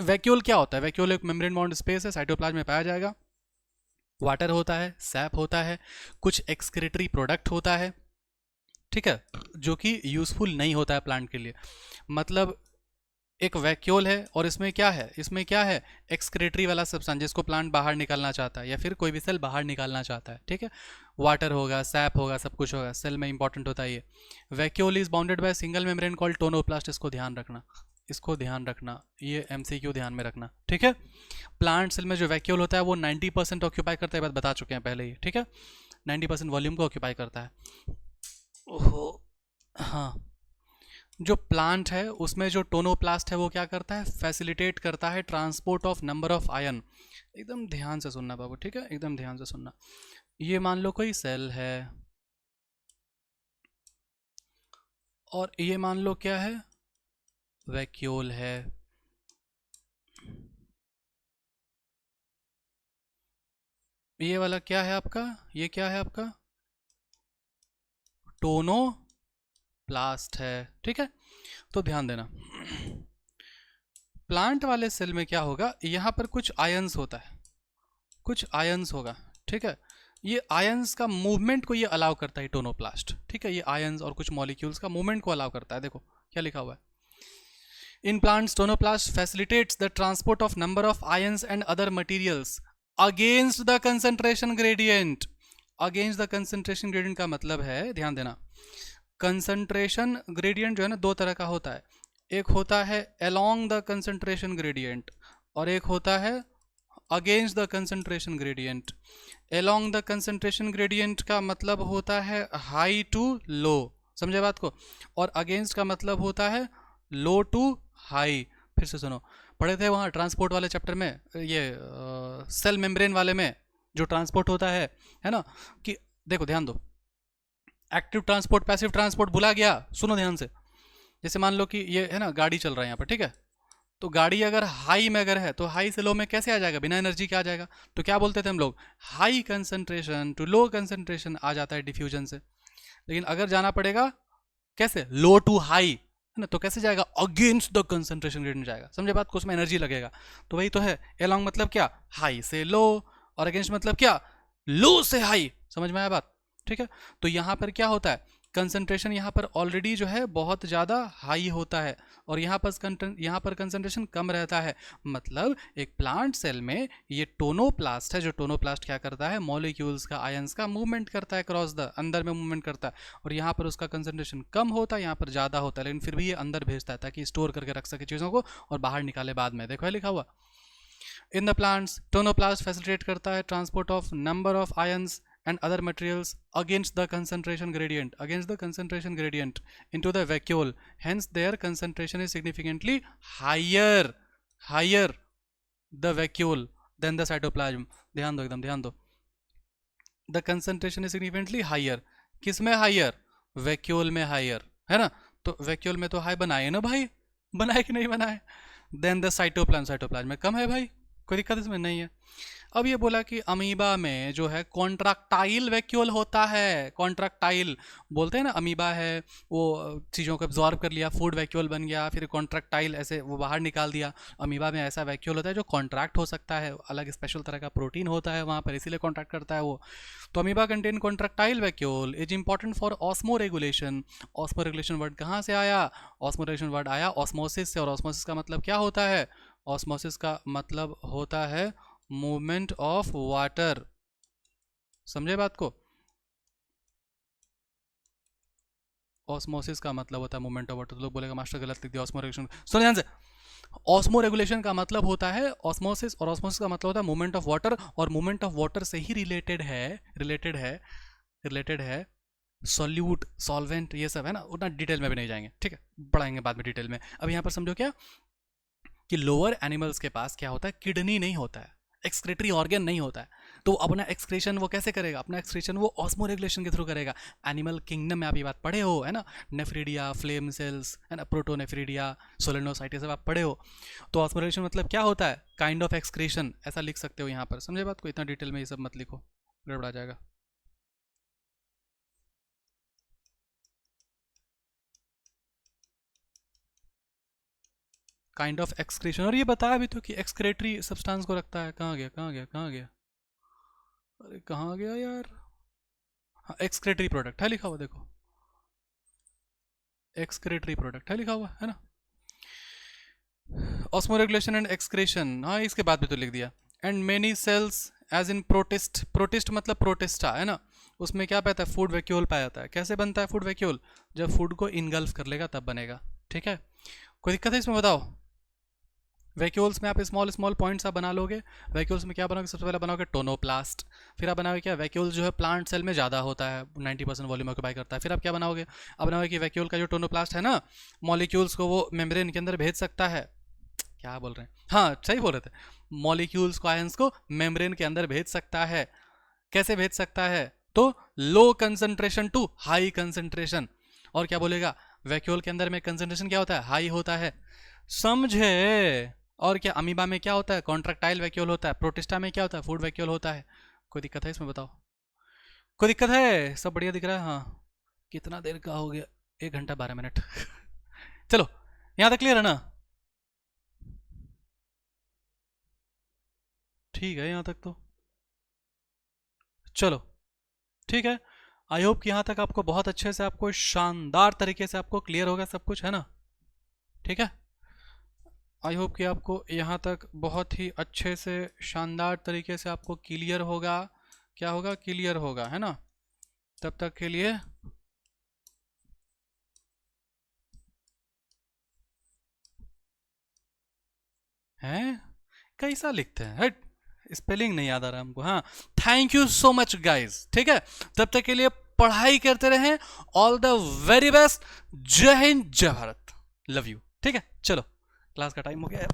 वैक्यूल क्या होता है, वैक्यूल एक मेम्ब्रेन बाउंड स्पेस है, साइटोप्लाज्म में पाया जाएगा। वाटर होता है, सैप होता है, कुछ एक्सक्रीटरी प्रोडक्ट होता है, ठीक है, जो कि यूजफुल नहीं होता है प्लांट के लिए। मतलब एक वैक्यूल है और इसमें क्या है, इसमें क्या है, एक्सक्रेटरी वाला सब्सटेंस, जिसको प्लांट बाहर निकालना चाहता है या फिर कोई भी सेल बाहर निकालना चाहता है, ठीक है। वाटर होगा, सैप होगा, सब कुछ होगा, सेल में इंपॉर्टेंट होता है ये। Vacuole is bounded by single membrane called tonoplast. इसको ध्यान रखना, इसको ध्यान रखना, ये एमसीक्यू ध्यान में रखना, ठीक है। प्लांट सेल में जो वैक्यूल होता है वो 90% ऑक्यूपाई करता है, बात बता चुके हैं पहले ही, ठीक है। 90% वॉल्यूम को ऑक्यूपाई करता है। ओहो, हाँ, जो प्लांट है उसमें जो टोनोप्लास्ट है वो क्या करता है, फैसिलिटेट करता है transport of number of ion. एकदम ध्यान से सुनना बाबू, ठीक है, एकदम ध्यान से सुनना। ये मान लो कोई सेल है, और ये मान लो क्या है, वैक्यूल है। ये वाला क्या है आपका, ये क्या है आपका, टोनोप्लास्ट है, ठीक है। तो ध्यान देना, प्लांट वाले सेल में क्या होगा, यहाँ पर कुछ आयंस होता है, कुछ आयंस होगा, ठीक है। ये आयंस का मूवमेंट को ये अलाउ करता है टोनोप्लास्ट, ठीक है। ये आयंस और कुछ मॉलिक्यूल्स का मूवमेंट को अलाउ करता है। देखो क्या लिखा हुआ है, in plants tonoplast facilitates the transport of number of ions and other materials against the concentration gradient. Against the concentration gradient का मतलब है, ध्यान देना, कंसंट्रेशन ग्रेडियंट जो है ना, दो तरह का होता है। एक होता है अलोंग द कंसंट्रेशन ग्रेडियंट, और एक होता है against the concentration gradient. Along the concentration gradient का मतलब होता है हाई टू लो, समझे बात को, और अगेंस्ट का मतलब होता है लो टू हाई। फिर से सुनो, पढ़े थे वहाँ ट्रांसपोर्ट वाले चैप्टर में, ये सेल मेम्ब्रेन वाले में जो ट्रांसपोर्ट होता है ना, कि देखो ध्यान दो, एक्टिव ट्रांसपोर्ट, पैसिव ट्रांसपोर्ट भुला गया, सुनो ध्यान से। जैसे मान लो कि ये है ना, गाड़ी चल रहा है यहाँ पर, ठीक है। तो गाड़ी अगर हाई में अगर है तो हाई से लो में कैसे आ जाएगा, बिना एनर्जी के आ जाएगा। तो क्या बोलते थे हम लोग, high concentration to low concentration आ जाता है डिफ्यूजन से। लेकिन अगर जाना पड़ेगा कैसे, लो टू हाई, है ना, तो कैसे जाएगा, अगेंस्ट द कंसंट्रेशन ग्रेडियंट जाएगा, समझे बात को, उसमें एनर्जी लगेगा। तो वही तो है, अलोंग मतलब क्या, हाई से लो, और अगेंस्ट मतलब क्या, लो से हाई। समझ में आया बात, ठीक है। तो यहाँ पर क्या होता है, कंसंट्रेशन यहाँ पर ऑलरेडी जो है बहुत ज़्यादा हाई होता है, और यहाँ पर कंसंट्रेशन कम रहता है। मतलब एक प्लांट सेल में ये टोनोप्लास्ट है, जो टोनोप्लास्ट क्या करता है, मॉलिक्यूल्स का, आयंस का मूवमेंट करता है क्रॉस द, अंदर में मूवमेंट करता है, और यहाँ पर उसका कंसंट्रेशन कम होता है, यहाँ पर ज़्यादा होता है, लेकिन फिर भी ये अंदर भेजता है ताकि स्टोर करके रख सके चीज़ों को और बाहर निकाले बाद में। देखो है लिखा हुआ, in the plants tonoplast facilitate करता है transport of number of ions and other materials against the concentration gradient into the vacuole. Hence their concentration is significantly higher the vacuole than the cytoplasm. ध्यान दो, एकदम ध्यान दो, the concentration is significantly higher, किस में higher, vacuole में higher, है ना। तो वैक्यूल में तो हाई बनाए ना भाई, बनाए कि नहीं बनाए, देन द साइटोप्लाज्म में कम है भाई, कोई दिक्कत इसमें नहीं है। अब ये बोला कि अमीबा में जो है कॉन्ट्रैक्टाइल वैक्यूल होता है। कॉन्ट्रैक्टाइल बोलते हैं ना, अमीबा है वो चीज़ों को एब्जॉर्ब कर लिया, फूड वैक्यूल बन गया, फिर कॉन्ट्रैक्टाइल ऐसे वो बाहर निकाल दिया। अमीबा में ऐसा वैक्यूल होता है जो कॉन्ट्रैक्ट हो सकता है, अलग स्पेशल तरह का प्रोटीन होता है वहाँ पर, इसीलिए कॉन्ट्रैक्ट करता है वो। तो amoeba contain contractile vacuole is important for osmo regulation. Osmo regulation word कहाँ से आया? ऑस्मो रेगुलेशन वर्ड आया ऑस्मोसिस से, और ऑस्मोसिस का मतलब क्या होता है? ऑस्मोसिस का मतलब होता है मूवमेंट ऑफ वाटर। समझे बात को? ऑस्मोसिस का मतलब होता है मूवमेंट ऑफ वाटर। तो लोग बोलेगा मास्टर गलत लिख दिया ऑस्मो रेगुलेशन। सुनो ध्यान से, ऑस्मो रेगुलेशन का मतलब होता है ऑस्मोसिस, और ऑस्मोसिस का मतलब होता है मूवमेंट ऑफ वाटर, और मूवमेंट ऑफ वाटर से ही रिलेटेड है सॉल्यूट, सॉल्वेंट, ये सब है ना। उतना डिटेल में भी नहीं जाएंगे, ठीक है, पढ़ाएंगे बाद में डिटेल में। अब यहाँ पर समझो क्या कि लोअर एनिमल्स के पास क्या होता है, किडनी नहीं होता है, एक्सक्रेटरी ऑर्गन नहीं होता है। तो अपना एक्सक्रेशन वो कैसे करेगा? अपना एक्सक्रेशन वो ऑस्मो रेगुलेशन के थ्रू करेगा। एनिमल किंगडम में आप ये बात पढ़े हो, है ना, नेफ्रिडिया, फ्लेम सेल्स, है ना, प्रोटोनेफ्रिडिया, सोलेनोसाइट, ये सब आप पढ़े हो। तो ऑस्मो रेगुलेशन मतलब क्या होता है? काइंड ऑफ एक्सक्रेशन, ऐसा लिख सकते हो यहाँ पर। समझे बात को? इतना डिटेल में ये सब मत लिखो, गड़बड़ा जाएगा। काइंड ऑफ एक्सक्रेशन, और ये बताया भी तो कि एक्सक्रेटरी सब्सटेंस को रखता है। कहाँ गया, कहाँ गया, कहाँ गया, अरे कहाँ गया यार? हाँ, एक्सक्रेटरी प्रोडक्ट है लिखा हुआ, देखो, एक्सक्रेटरी प्रोडक्ट है लिखा हुआ, है ना। ऑस्मो रेगुलेशन एंड एक्सक्रेशन, हाँ इसके बाद भी तो लिख दिया। And many cells as in protist, protist मतलब प्रोटिस्टा, है ना, उसमें क्या पाता है? फूड वैक्यूल पाया जाता है। कैसे बनता है फूड वैक्यूल? जब फूड को इनगल्फ कर लेगा तब बनेगा, ठीक है। कोई दिक्कत है इसमें बताओ? वैक्यूल्स में आप स्मॉल स्मॉल पॉइंट्स आप बना लोगे। वैक्यूल्स में क्या बनाओगे? सबसे पहले बनाओगे टोनोप्लास्ट, फिर आप बनाओगे क्या? वैक्यूल जो है प्लांट सेल में ज़्यादा होता है, 90% वॉल्यूम ऑक्यूपाई करता है। फिर आप क्या बनाओगे? आप बनाओगे कि वैक्यूल का जो टोनोप्लास्ट है ना, मॉलिक्यूल्स को वो मेम्ब्रेन के अंदर भेज सकता है। क्या बोल रहे हैं? हाँ सही बोल रहे थे, मॉलिक्यूल्स को, आयंस को मेम्ब्रेन के अंदर भेज सकता है। कैसे भेज सकता है? तो low concentration to high concentration. और क्या बोलेगा? वैक्यूल के अंदर में कंसंट्रेशन क्या होता है? हाई होता है। समझे? और क्या अमीबा में क्या होता है? कॉन्ट्रैक्टाइल वैक्यूल होता है। प्रोटिस्टा में क्या होता है? फूड वैक्यूल होता है। कोई दिक्कत है इसमें बताओ? कोई दिक्कत है? सब बढ़िया दिख रहा है? हाँ। कितना देर का हो गया? 1 घंटा 12 मिनट। चलो, यहाँ तक क्लियर है ना? ठीक है यहाँ तक तो, चलो ठीक है। आई होप कि यहाँ तक आपको बहुत अच्छे से, आपको शानदार तरीके से आपको क्लियर होगा सब कुछ, है ना। ठीक है, आई होप कि आपको यहाँ तक बहुत ही अच्छे से शानदार तरीके से आपको क्लियर होगा। क्या होगा? क्लियर होगा, है ना। तब तक के लिए हैं, कैसा लिखते हैं, हट, स्पेलिंग नहीं याद आ रहा हमको। हाँ, thank you so much guys, ठीक है। तब तक के लिए पढ़ाई करते रहें। All the very best. जय हिंद, जय भारत, लव यू। ठीक है, चलो क्लास का टाइम हो गया है।